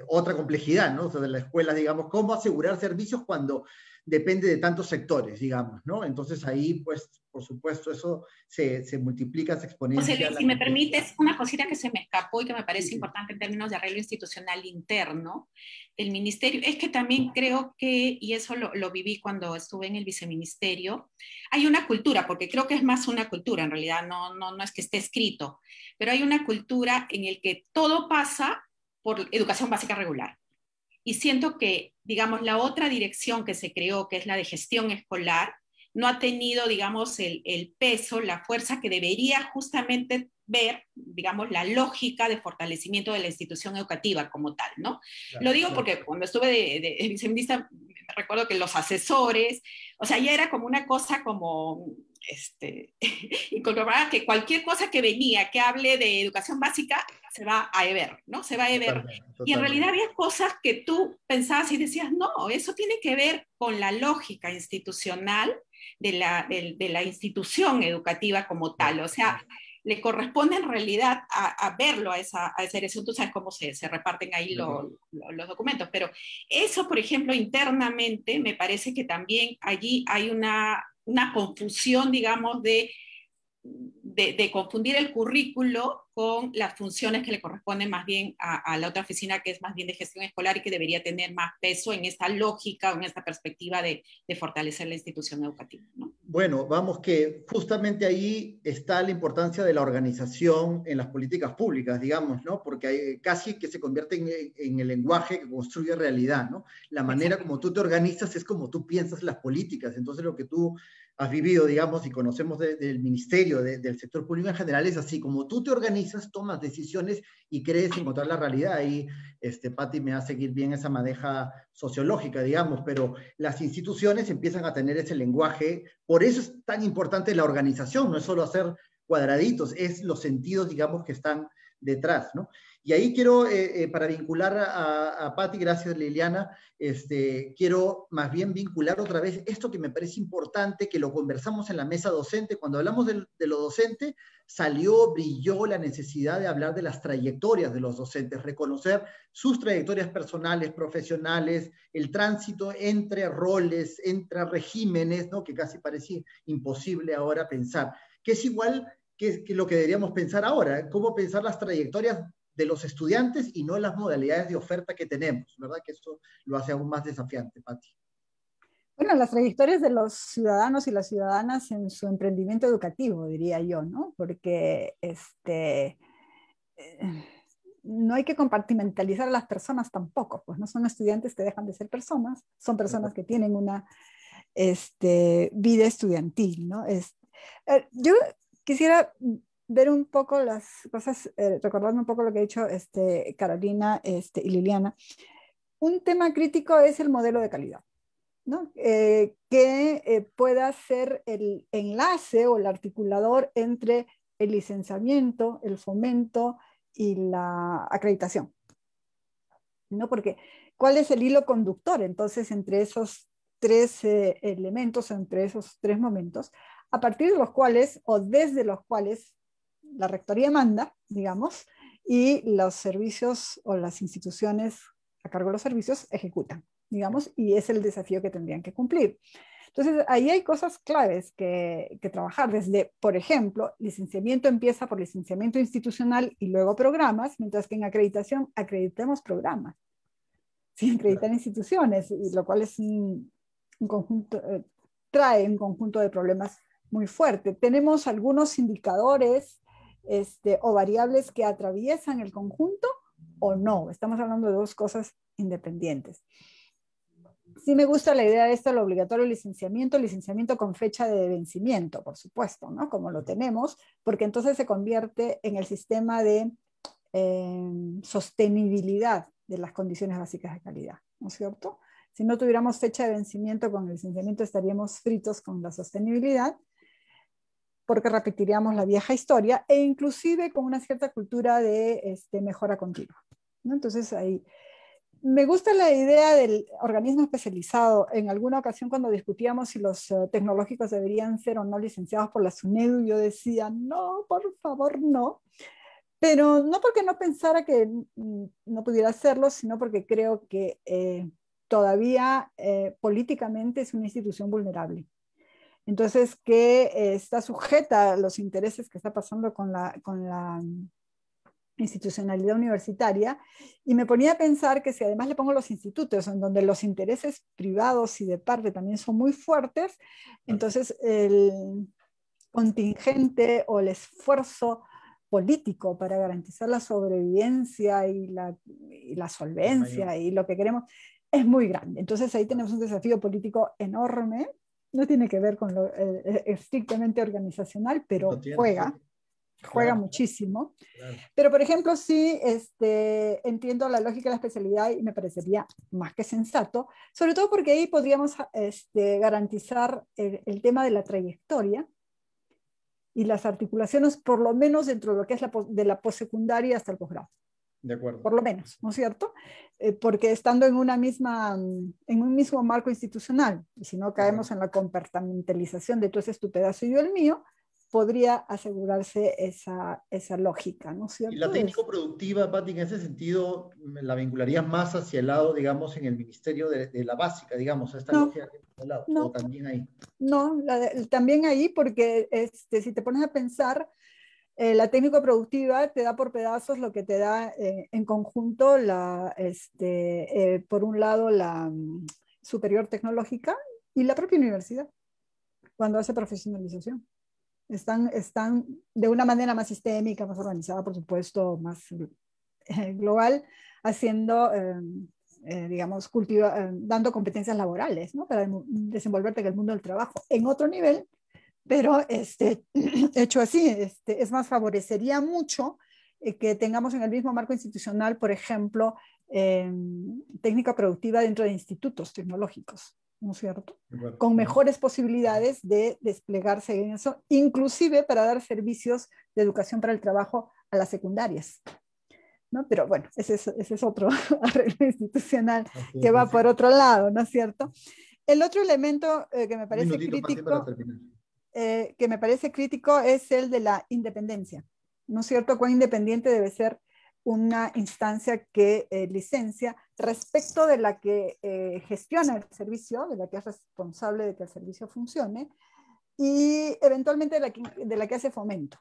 otra complejidad, ¿no? O sea, de la escuela, digamos, cómo asegurar servicios cuando depende de tantos sectores, digamos, ¿no? Entonces ahí, pues, por supuesto, eso se multiplica, se exponencia. José Luis, si me permites, una cosita que se me escapó y que me parece importante en términos de arreglo institucional interno del ministerio, es que también creo que, y eso lo viví cuando estuve en el viceministerio, hay una cultura, porque creo que es más una cultura, en realidad no es que esté escrito, pero hay una cultura en el que todo pasa por educación básica regular. Y siento que, digamos, la otra dirección que se creó, que es la de gestión escolar, no ha tenido, digamos, el peso, la fuerza que debería justamente ver, digamos, la lógica de fortalecimiento de la institución educativa como tal, ¿no? Claro, lo digo porque cuando estuve de viceministra, recuerdo que los asesores, o sea, ya era como una cosa como, incorporada, que cualquier cosa que venía, que hable de educación básica, se va a ver, ¿no? Se va a ver. Totalmente. Y en realidad había cosas que tú pensabas y decías, no, eso tiene que ver con la lógica institucional de la institución educativa como tal. O sea, le corresponde en realidad a verlo, a esa dirección. Tú sabes cómo se reparten ahí los documentos. Pero eso, por ejemplo, internamente, me parece que también allí hay una confusión, digamos, de confundir el currículo con las funciones que le corresponden más bien a la otra oficina, que es más bien de gestión escolar y que debería tener más peso en esta lógica o en esta perspectiva de fortalecer la institución educativa, ¿no? Bueno, vamos que justamente ahí está la importancia de la organización en las políticas públicas, digamos, ¿no? Porque hay, casi que se convierte en el lenguaje que construye realidad, ¿no? La manera como tú te organizas es como tú piensas las políticas. Entonces lo que tú has vivido, digamos, y conocemos del ministerio, del sector público en general, es así, como tú te organizas, tomas decisiones y crees encontrar la realidad. Ahí, Patti me va a seguir bien esa madeja sociológica, digamos, pero las instituciones empiezan a tener ese lenguaje. Por eso es tan importante la organización, no es solo hacer cuadraditos, es los sentidos, digamos, que están detrás, ¿no? Y ahí quiero, para vincular a Patti, gracias Liliana, quiero más bien vincular otra vez esto que me parece importante, que lo conversamos en la mesa docente. Cuando hablamos de lo docente, brilló la necesidad de hablar de las trayectorias de los docentes, reconocer sus trayectorias personales, profesionales, el tránsito entre roles, entre regímenes, ¿no? Que casi parece imposible ahora pensar, que es igual que lo que deberíamos pensar ahora, cómo pensar las trayectorias de los estudiantes y no las modalidades de oferta que tenemos, ¿verdad? Que eso lo hace aún más desafiante, Patti. Bueno, las trayectorias de los ciudadanos y las ciudadanas en su emprendimiento educativo, diría yo, ¿no? Porque no hay que compartimentalizar a las personas tampoco, pues no son estudiantes que dejan de ser personas, son personas que tienen una vida estudiantil, ¿no? Yo quisiera ver un poco las cosas, recordando un poco lo que ha dicho Carolina y Liliana. Un tema crítico es el modelo de calidad, ¿no? Que pueda ser el enlace o el articulador entre el licenciamiento, el fomento y la acreditación, ¿no? Porque ¿cuál es el hilo conductor entonces entre esos tres elementos, entre esos tres momentos, a partir de los cuales o desde los cuales la rectoría manda, digamos, y los servicios o las instituciones a cargo de los servicios ejecutan, digamos, y es el desafío que tendrían que cumplir. Entonces, ahí hay cosas claves que trabajar, desde, por ejemplo, licenciamiento empieza por licenciamiento institucional y luego programas, mientras que en acreditación acreditemos programas, sin acreditar instituciones, lo cual es un conjunto, trae un conjunto de problemas muy fuerte. Tenemos algunos indicadores o variables que atraviesan el conjunto o no. Estamos hablando de dos cosas independientes. Sí me gusta la idea de esto, el obligatorio licenciamiento con fecha de vencimiento, por supuesto, ¿no? Como lo tenemos, porque entonces se convierte en el sistema de sostenibilidad de las condiciones básicas de calidad, ¿no es cierto? Si no tuviéramos fecha de vencimiento con el licenciamiento, estaríamos fritos con la sostenibilidad, porque repetiríamos la vieja historia e inclusive con una cierta cultura de mejora continua, ¿no? Entonces ahí me gusta la idea del organismo especializado. En alguna ocasión cuando discutíamos si los tecnológicos deberían ser o no licenciados por la SUNEDU, yo decía, no, por favor, no. Pero no porque no pensara que no pudiera hacerlo, sino porque creo que todavía políticamente es una institución vulnerable. Entonces, que está sujeta a los intereses que está pasando con la institucionalidad universitaria, y me ponía a pensar que si además le pongo los institutos, en donde los intereses privados y de parte también son muy fuertes, entonces el contingente o el esfuerzo político para garantizar la sobrevivencia y la solvencia y lo que queremos es muy grande. Entonces ahí tenemos un desafío político enorme, no tiene que ver con lo estrictamente organizacional, pero juega muchísimo. Claro. Pero, por ejemplo, sí entiendo la lógica de la especialidad y me parecería más que sensato, sobre todo porque ahí podríamos garantizar el tema de la trayectoria y las articulaciones, por lo menos dentro de lo que es de la postsecundaria hasta el posgrado. De acuerdo. Por lo menos, ¿no es cierto? Porque estando en un mismo marco institucional, y si no caemos en la compartimentalización de tú haces tu pedazo y yo el mío, podría asegurarse esa lógica, ¿no es cierto? Y la técnico-productiva, Patti, en ese sentido, la vincularía más hacia el lado, digamos, en el ministerio de la básica, digamos, esta lógica del lado, o también ahí. No, también ahí, porque si te pones a pensar, la técnico-productiva te da por pedazos lo que te da en conjunto, por un lado, la superior tecnológica y la propia universidad, cuando hace profesionalización. Están de una manera más sistémica, más organizada, por supuesto, más global, haciendo, digamos, dando competencias laborales, ¿no? Para desenvolverte en el mundo del trabajo en otro nivel, pero hecho así, es más, favorecería mucho que tengamos en el mismo marco institucional, por ejemplo, técnica productiva dentro de institutos tecnológicos, ¿no es cierto? Bueno, con mejores posibilidades de desplegarse en eso, inclusive para dar servicios de educación para el trabajo a las secundarias, ¿no? Pero bueno, ese es otro arreglo institucional que va por otro lado, ¿no es cierto? El otro elemento que me parece crítico es el de la independencia, ¿no es cierto? Cuán independiente debe ser una instancia que licencia respecto de la que gestiona el servicio, de la que es responsable de que el servicio funcione, y eventualmente de la que hace fomento,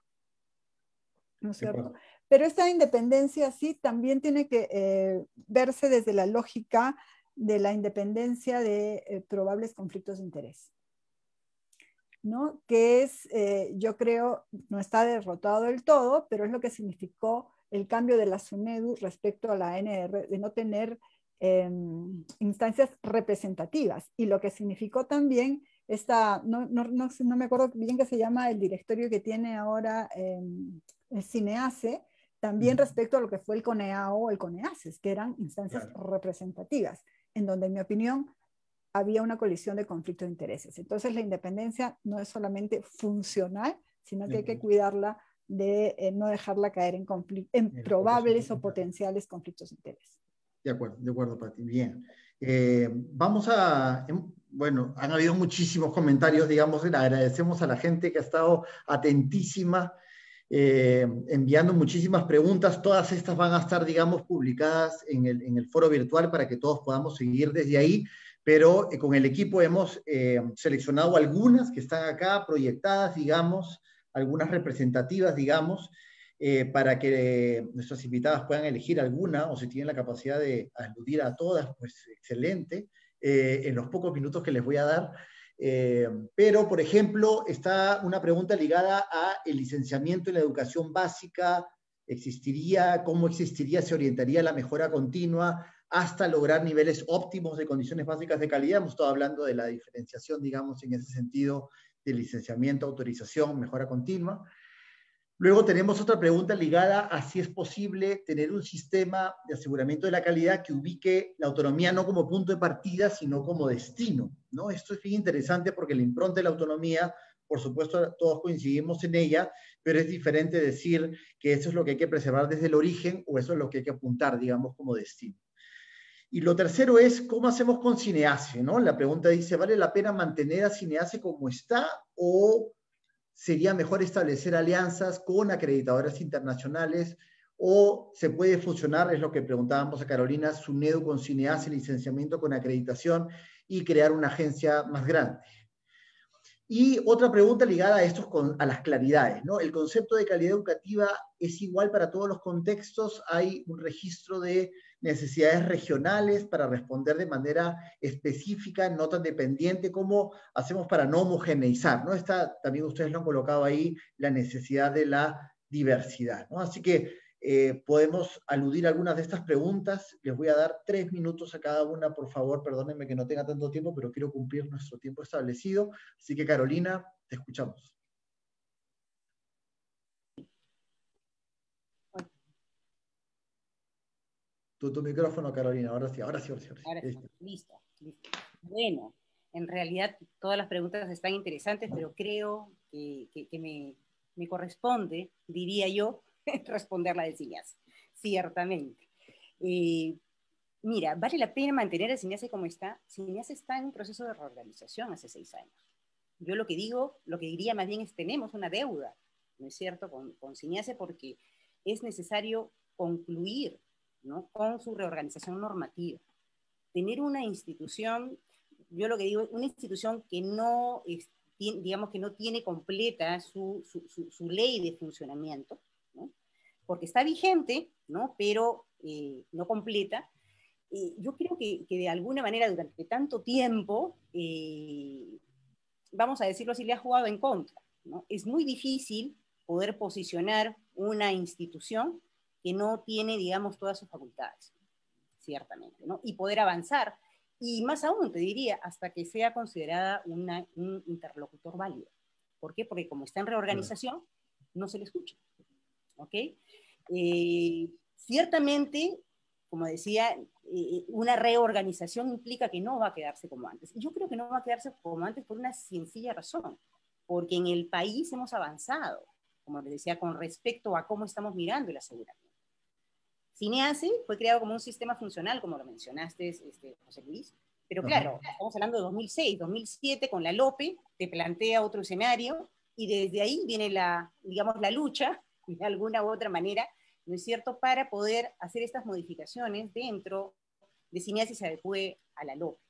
¿no es cierto? Pero esta independencia sí también tiene que verse desde la lógica de la independencia de probables conflictos de interés, ¿no? Que es, yo creo, no está derrotado del todo, pero es lo que significó el cambio de la SUNEDU respecto a la ANR, de no tener instancias representativas, y lo que significó también no me acuerdo bien qué se llama el directorio que tiene ahora el CINEACE, también respecto a lo que fue el CONEAO o el CONEACES, que eran instancias representativas, en donde, en mi opinión, había una colisión de conflicto de intereses. Entonces, la independencia no es solamente funcional, sino que hay que cuidarla de no dejarla caer en probables o potenciales conflictos de interés. De acuerdo, Pati. Bien. Vamos a... Bueno, han habido muchísimos comentarios, digamos, le agradecemos a la gente que ha estado atentísima, enviando muchísimas preguntas. Todas estas van a estar, digamos, publicadas en el foro virtual para que todos podamos seguir desde ahí, pero con el equipo hemos seleccionado algunas que están acá proyectadas, digamos, algunas representativas, digamos, para que nuestras invitadas puedan elegir alguna, o si tienen la capacidad de aludir a todas, pues excelente, en los pocos minutos que les voy a dar. Pero, por ejemplo, está una pregunta ligada a el licenciamiento en la educación básica. ¿Cómo existiría, se orientaría la mejora continua hasta lograr niveles óptimos de condiciones básicas de calidad? Hemos estado hablando de la diferenciación, digamos, en ese sentido, de licenciamiento, autorización, mejora continua. Luego tenemos otra pregunta ligada a si es posible tener un sistema de aseguramiento de la calidad que ubique la autonomía no como punto de partida, sino como destino, ¿no? Esto es bien interesante porque la impronta de la autonomía, por supuesto, todos coincidimos en ella, pero es diferente decir que eso es lo que hay que preservar desde el origen o eso es lo que hay que apuntar, digamos, como destino. Y lo tercero es, ¿cómo hacemos con CINEACE, ¿no? La pregunta dice, ¿vale la pena mantener a CINEACE como está o sería mejor establecer alianzas con acreditadoras internacionales o se puede fusionar, es lo que preguntábamos a Carolina, SUNEDU con CINEACE, licenciamiento con acreditación y crear una agencia más grande? Y otra pregunta ligada a esto, a las claridades, ¿no? ¿El concepto de calidad educativa es igual para todos los contextos? ¿Hay un registro de necesidades regionales para responder de manera específica, no tan dependiente? ¿Cómo hacemos para no homogeneizar, ¿no? También ustedes lo han colocado ahí, la necesidad de la diversidad, ¿no? Así que podemos aludir a algunas de estas preguntas. Les voy a dar 3 minutos a cada una, por favor. Perdónenme que no tenga tanto tiempo, pero quiero cumplir nuestro tiempo establecido. Así que, Carolina, te escuchamos. Tu micrófono, Carolina. Ahora sí. Listo. Bueno, en realidad todas las preguntas están interesantes, pero creo que me corresponde, diría yo, responder la de CINEACE, ciertamente. Mira, ¿vale la pena mantener a CINEACE como está? CINEACE está en un proceso de reorganización hace 6 años. Yo lo que diría más bien es tenemos una deuda, ¿no es cierto?, con CINEACE, porque es necesario concluir, ¿no?, con su reorganización normativa. Tener una institución, yo lo que digo, una institución que no, digamos que no tiene completa su ley de funcionamiento, ¿no?, porque está vigente, ¿no?, pero no completa. Yo creo que de alguna manera durante tanto tiempo, vamos a decirlo así, le ha jugado en contra, ¿no? Es muy difícil poder posicionar una institución que no tiene, digamos, todas sus facultades, ciertamente, ¿no? Y poder avanzar, y más aún, te diría, hasta que sea considerada un interlocutor válido. ¿Por qué? Porque como está en reorganización, no se le escucha, ¿ok? Ciertamente, como decía, una reorganización implica que no va a quedarse como antes. Yo creo que no va a quedarse como antes por una sencilla razón, porque en el país hemos avanzado, como les decía, con respecto a cómo estamos mirando el aseguramiento. CINEASE fue creado como un sistema funcional, como lo mencionaste, José Luis, pero claro, estamos hablando de 2006, 2007, con la LOPE, te plantea otro escenario, y desde ahí viene digamos, la lucha, de alguna u otra manera, ¿no es cierto?, para poder hacer estas modificaciones dentro de CINEASE y se adecue a la LOPE,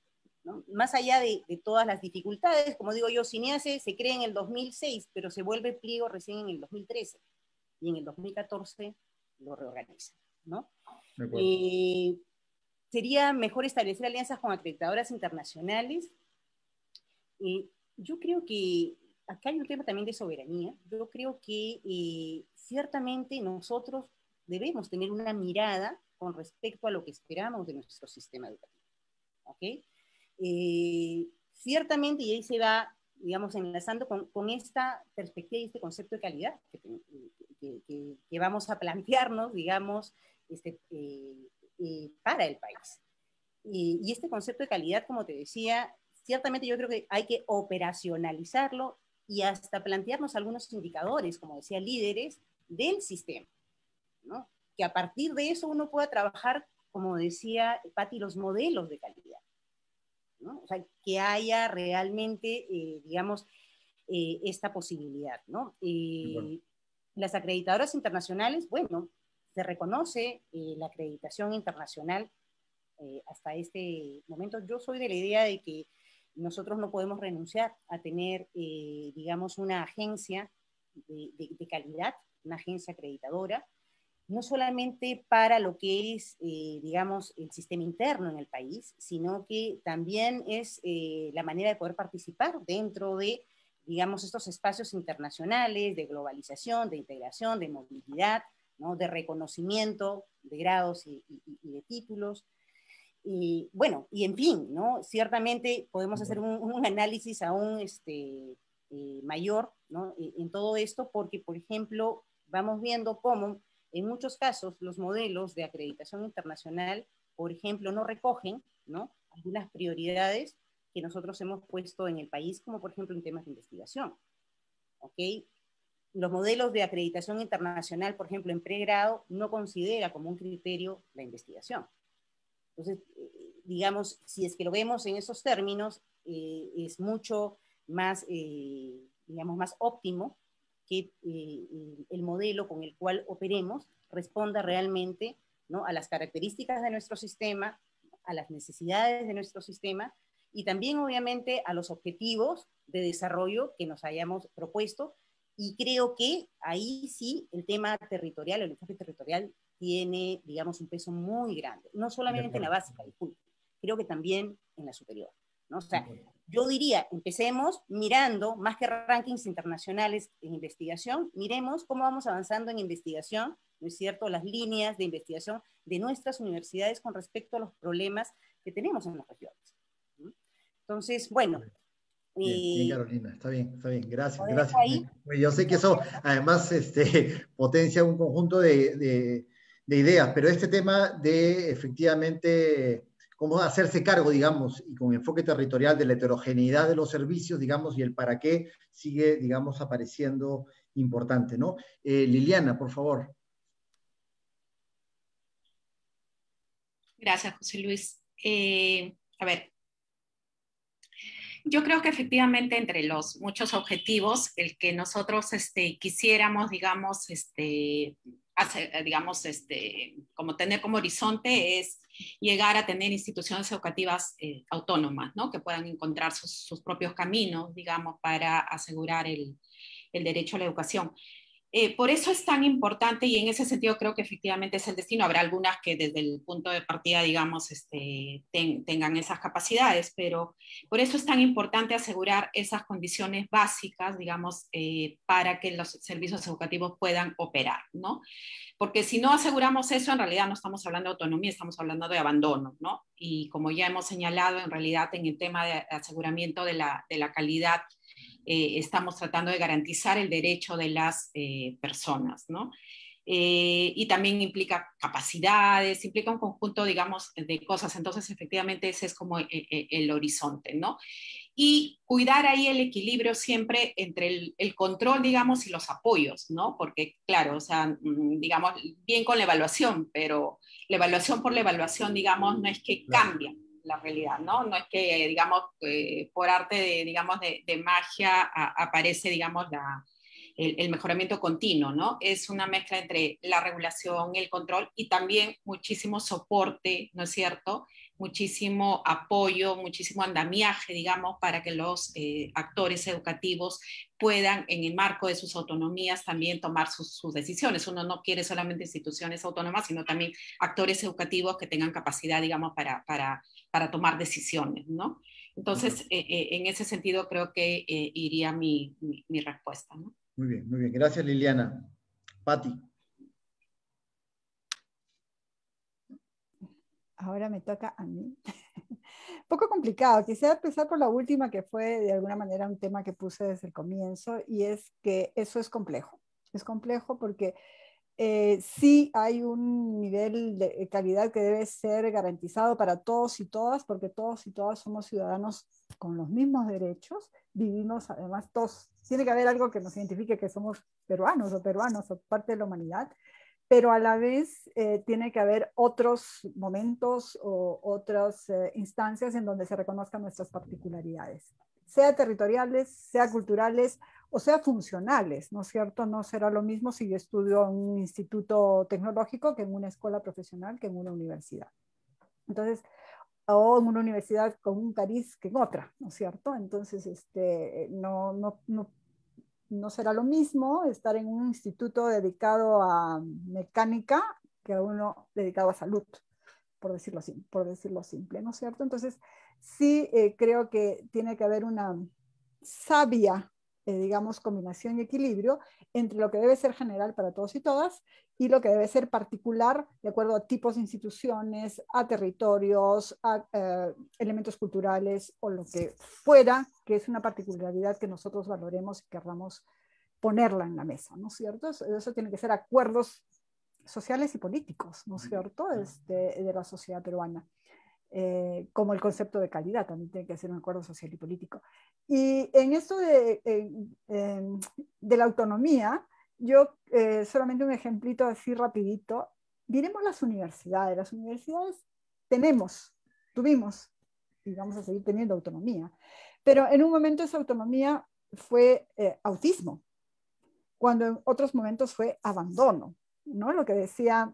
¿no? Más allá de todas las dificultades, como digo yo, CINEASE se crea en el 2006, pero se vuelve pliego recién en el 2013, y en el 2014 lo reorganiza, ¿no? Sería mejor establecer alianzas con acreditadoras internacionales. Yo creo que acá hay un tema también de soberanía. Yo creo que ciertamente nosotros debemos tener una mirada con respecto a lo que esperamos de nuestro sistema educativo. ¿Okay? Ciertamente, y ahí se va, digamos, enlazando con esta perspectiva y este concepto de calidad que vamos a plantearnos, digamos, para el país. Y este concepto de calidad, como te decía, ciertamente yo creo que hay que operacionalizarlo y hasta plantearnos algunos indicadores, como decía, líderes del sistema, ¿no? Que a partir de eso uno pueda trabajar, como decía Patti, los modelos de calidad, ¿no? O sea, que haya realmente, digamos, esta posibilidad, ¿no? Las acreditadoras internacionales, bueno, se reconoce la acreditación internacional hasta este momento. Yo soy de la idea de que nosotros no podemos renunciar a tener, digamos, una agencia de calidad, una agencia acreditadora, no solamente para lo que es, digamos, el sistema interno en el país, sino que también es la manera de poder participar dentro de, digamos, estos espacios internacionales de globalización, de integración, de movilidad, ¿no? De reconocimiento de grados y de títulos. Y bueno, y en fin, ¿no? Ciertamente podemos hacer un análisis aún mayor, ¿no? En todo esto, porque, por ejemplo, vamos viendo cómo en muchos casos los modelos de acreditación internacional, por ejemplo, no recogen, ¿no?, algunas prioridades que nosotros hemos puesto en el país, como por ejemplo en temas de investigación. ¿Ok? Los modelos de acreditación internacional, por ejemplo, en pregrado, no considera como un criterio la investigación. Entonces, digamos, si es que lo vemos en esos términos, es mucho más, digamos, más óptimo que el modelo con el cual operemos responda realmente, ¿no?, a las características de nuestro sistema, a las necesidades de nuestro sistema y también, obviamente, a los objetivos de desarrollo que nos hayamos propuesto. Y creo que ahí sí el tema territorial, el enfoque territorial, tiene, digamos, un peso muy grande, no solamente en la básica, disculpe, creo que también en la superior, ¿no? O sea, yo diría, empecemos mirando, más que rankings internacionales en investigación, miremos cómo vamos avanzando en investigación, ¿no es cierto?, las líneas de investigación de nuestras universidades con respecto a los problemas que tenemos en las regiones, ¿no? Entonces, bueno. Bien, Carolina, está bien, gracias. Ahí. Yo sé que eso además potencia un conjunto de ideas, pero este tema de efectivamente cómo hacerse cargo, digamos, y con enfoque territorial de la heterogeneidad de los servicios, digamos, y el para qué sigue, digamos, apareciendo importante, ¿no? Liliana, por favor. Gracias, José Luis. A ver, yo creo que efectivamente entre los muchos objetivos, el que nosotros quisiéramos, digamos, como tener como horizonte es llegar a tener instituciones educativas autónomas, ¿no?, que puedan encontrar sus propios caminos, digamos, para asegurar el derecho a la educación. Por eso es tan importante y en ese sentido creo que efectivamente es el destino. Habrá algunas que desde el punto de partida, digamos, tengan esas capacidades, pero por eso es tan importante asegurar esas condiciones básicas, digamos, para que los servicios educativos puedan operar, ¿no? Porque si no aseguramos eso, en realidad no estamos hablando de autonomía, estamos hablando de abandono, ¿no? Y como ya hemos señalado, en realidad en el tema de aseguramiento de la calidad, estamos tratando de garantizar el derecho de las personas, ¿no? y también implica capacidades, implica un conjunto, digamos, de cosas. Entonces, efectivamente, ese es como el horizonte, ¿no? Y cuidar ahí el equilibrio siempre entre el control, digamos, y los apoyos, ¿no? Porque, claro, o sea, digamos, bien con la evaluación, pero la evaluación por la evaluación, digamos, no es que cambia la realidad, ¿no? No es que, digamos, por arte de, digamos, de magia aparece, digamos, el mejoramiento continuo, ¿no? Es una mezcla entre la regulación, el control y también muchísimo soporte, ¿no es cierto? Muchísimo apoyo, muchísimo andamiaje, digamos, para que los actores educativos puedan, en el marco de sus autonomías, también tomar sus decisiones. Uno no quiere solamente instituciones autónomas, sino también actores educativos que tengan capacidad, digamos, para tomar decisiones, ¿no? Entonces, en ese sentido, creo que iría mi respuesta, ¿no? Muy bien, muy bien. Gracias, Liliana. Patti. Ahora me toca a mí. Poco complicado. Quisiera empezar por la última, que fue de alguna manera un tema que puse desde el comienzo, y es que eso es complejo. Es complejo porque sí hay un nivel de calidad que debe ser garantizado para todos y todas, porque todos y todas somos ciudadanos con los mismos derechos, vivimos además todos, tiene que haber algo que nos identifique que somos peruanos o parte de la humanidad, pero a la vez tiene que haber otros momentos o otras instancias en donde se reconozcan nuestras particularidades, sea territoriales, sea culturales o sea funcionales, ¿no es cierto? No será lo mismo si yo estudio en un instituto tecnológico que en una escuela profesional, que en una universidad. Entonces, o en una universidad con un cariz que en otra, ¿no es cierto? Entonces, no será lo mismo estar en un instituto dedicado a mecánica que uno dedicado a salud, por decirlo simple, ¿no es cierto? Entonces, sí creo que tiene que haber una sabia, digamos, combinación y equilibrio entre lo que debe ser general para todos y todas y lo que debe ser particular de acuerdo a tipos de instituciones, a territorios, a elementos culturales o lo que fuera, que es una particularidad que nosotros valoremos y querramos ponerla en la mesa, ¿no es cierto? Eso tiene que ser acuerdos sociales y políticos, ¿no es cierto?, de la sociedad peruana. Como el concepto de calidad, también tiene que ser un acuerdo social y político. Y en esto de la autonomía, yo solamente un ejemplito así rapidito, miremos las universidades. Las universidades tuvimos, y vamos a seguir teniendo autonomía, pero en un momento esa autonomía fue autismo, cuando en otros momentos fue abandono, ¿no? Lo que decía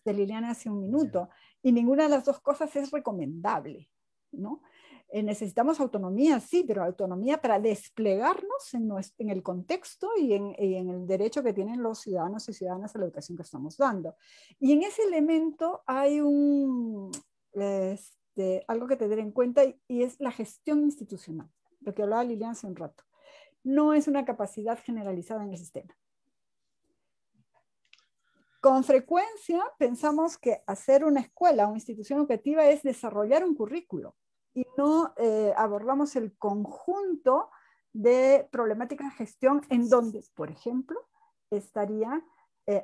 Liliana hace un minuto, y ninguna de las dos cosas es recomendable, ¿no? Necesitamos autonomía, sí, pero autonomía para desplegarnos en el contexto y en el derecho que tienen los ciudadanos y ciudadanas a la educación que estamos dando. Y en ese elemento hay algo que tener en cuenta y es la gestión institucional, lo que hablaba Liliana hace un rato. No es una capacidad generalizada en el sistema. Con frecuencia pensamos que hacer una escuela, una institución educativa es desarrollar un currículo y no abordamos el conjunto de problemáticas de gestión en donde, por ejemplo, estaría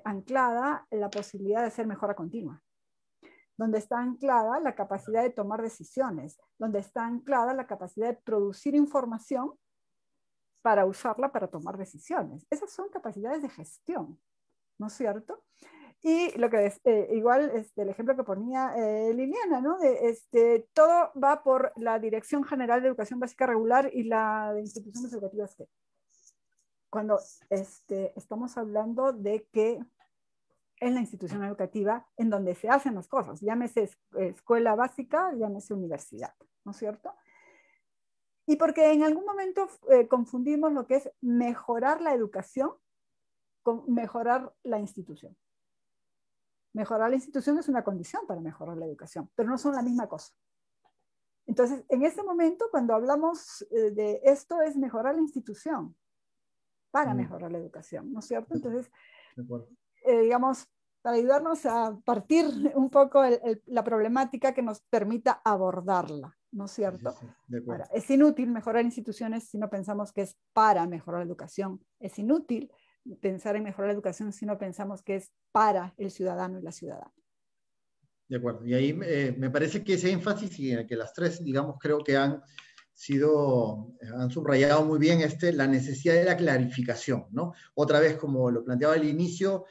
anclada la posibilidad de hacer mejora continua, donde está anclada la capacidad de tomar decisiones, donde está anclada la capacidad de producir información para usarla para tomar decisiones. Esas son capacidades de gestión, ¿no es cierto? Y lo que es, igual el ejemplo que ponía Liliana, ¿no? Todo va por la Dirección General de Educación Básica Regular y la de Instituciones Educativas. Cuando estamos hablando de que es la institución educativa en donde se hacen las cosas, llámese escuela básica, llámese universidad, ¿no es cierto? Y porque en algún momento confundimos lo que es mejorar la educación con mejorar la institución. Mejorar la institución es una condición para mejorar la educación, pero no son la misma cosa. Entonces, en este momento, cuando hablamos de esto, es mejorar la institución para mejorar la educación, ¿no es cierto? Entonces, digamos, para ayudarnos a partir un poco la problemática que nos permita abordarla, ¿no es cierto? Sí, de acuerdo. Ahora, es inútil mejorar instituciones si no pensamos que es para mejorar la educación. Es inútil pensar en mejorar la educación si no pensamos que es para el ciudadano y la ciudadana. De acuerdo. Y ahí me parece que ese énfasis, y que las tres, digamos, creo que han subrayado muy bien la necesidad de la clarificación, ¿no? Otra vez, como lo planteaba al inicio,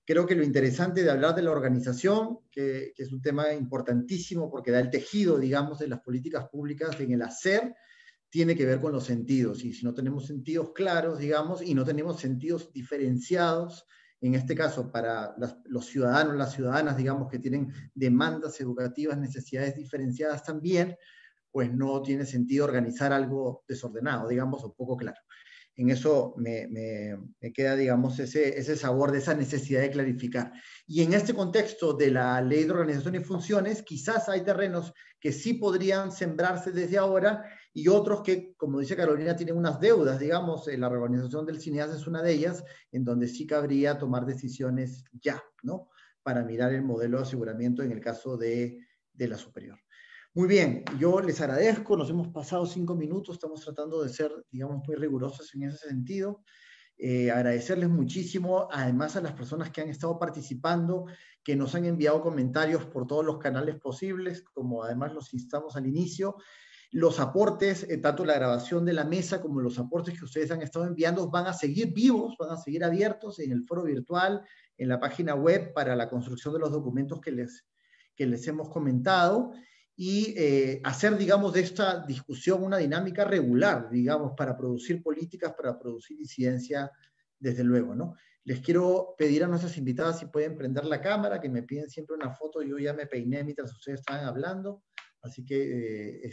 creo que lo interesante de hablar de la organización, que es un tema importantísimo porque da el tejido, digamos, de las políticas públicas en el hacer, tiene que ver con los sentidos. Y si no tenemos sentidos claros, digamos, y no tenemos sentidos diferenciados, en este caso para los ciudadanos, las ciudadanas, digamos, que tienen demandas educativas, necesidades diferenciadas también, pues no tiene sentido organizar algo desordenado, digamos, o poco claro. En eso me queda, digamos, ese sabor de esa necesidad de clarificar. Y en este contexto de la Ley de Organización y Funciones, quizás hay terrenos que sí podrían sembrarse desde ahora y otros que, como dice Carolina, tienen unas deudas, digamos, la reorganización del CINEAS es una de ellas, en donde sí cabría tomar decisiones ya, ¿no? Para mirar el modelo de aseguramiento en el caso de la superior. Muy bien, yo les agradezco, nos hemos pasado 5 minutos, estamos tratando de ser, digamos, muy rigurosos en ese sentido. Agradecerles muchísimo, además a las personas que han estado participando, que nos han enviado comentarios por todos los canales posibles, como además los instamos al inicio. Los aportes, tanto la grabación de la mesa como los aportes que ustedes han estado enviando van a seguir vivos, van a seguir abiertos en el foro virtual, en la página web para la construcción de los documentos que les hemos comentado. Y hacer, digamos, de esta discusión una dinámica regular, digamos, para producir políticas, para producir incidencia, desde luego, ¿no? Les quiero pedir a nuestras invitadas si pueden prender la cámara, que me piden siempre una foto, yo ya me peiné mientras ustedes estaban hablando, así que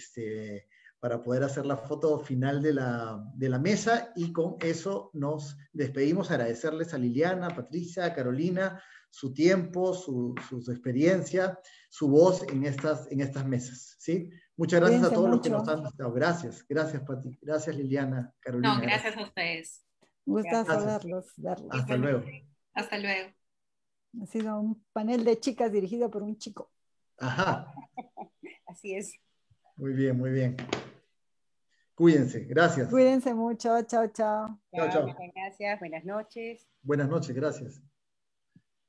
para poder hacer la foto final de la mesa, y con eso nos despedimos, agradecerles a Liliana, Patricia, a Carolina, su tiempo, su experiencia, su voz en estas mesas, ¿sí? Muchas gracias. Cuídense a todos mucho. Los que nos han visitado. Gracias, Pati. Gracias, Liliana, Carolina. No, gracias a ustedes. Gustazo verlos. Hasta luego. Hasta luego. Ha sido un panel de chicas dirigido por un chico. Ajá. Así es. Muy bien, muy bien. Cuídense, gracias. Cuídense mucho, chao, chao. Chao, chao. Muchas gracias, buenas noches. Buenas noches, gracias.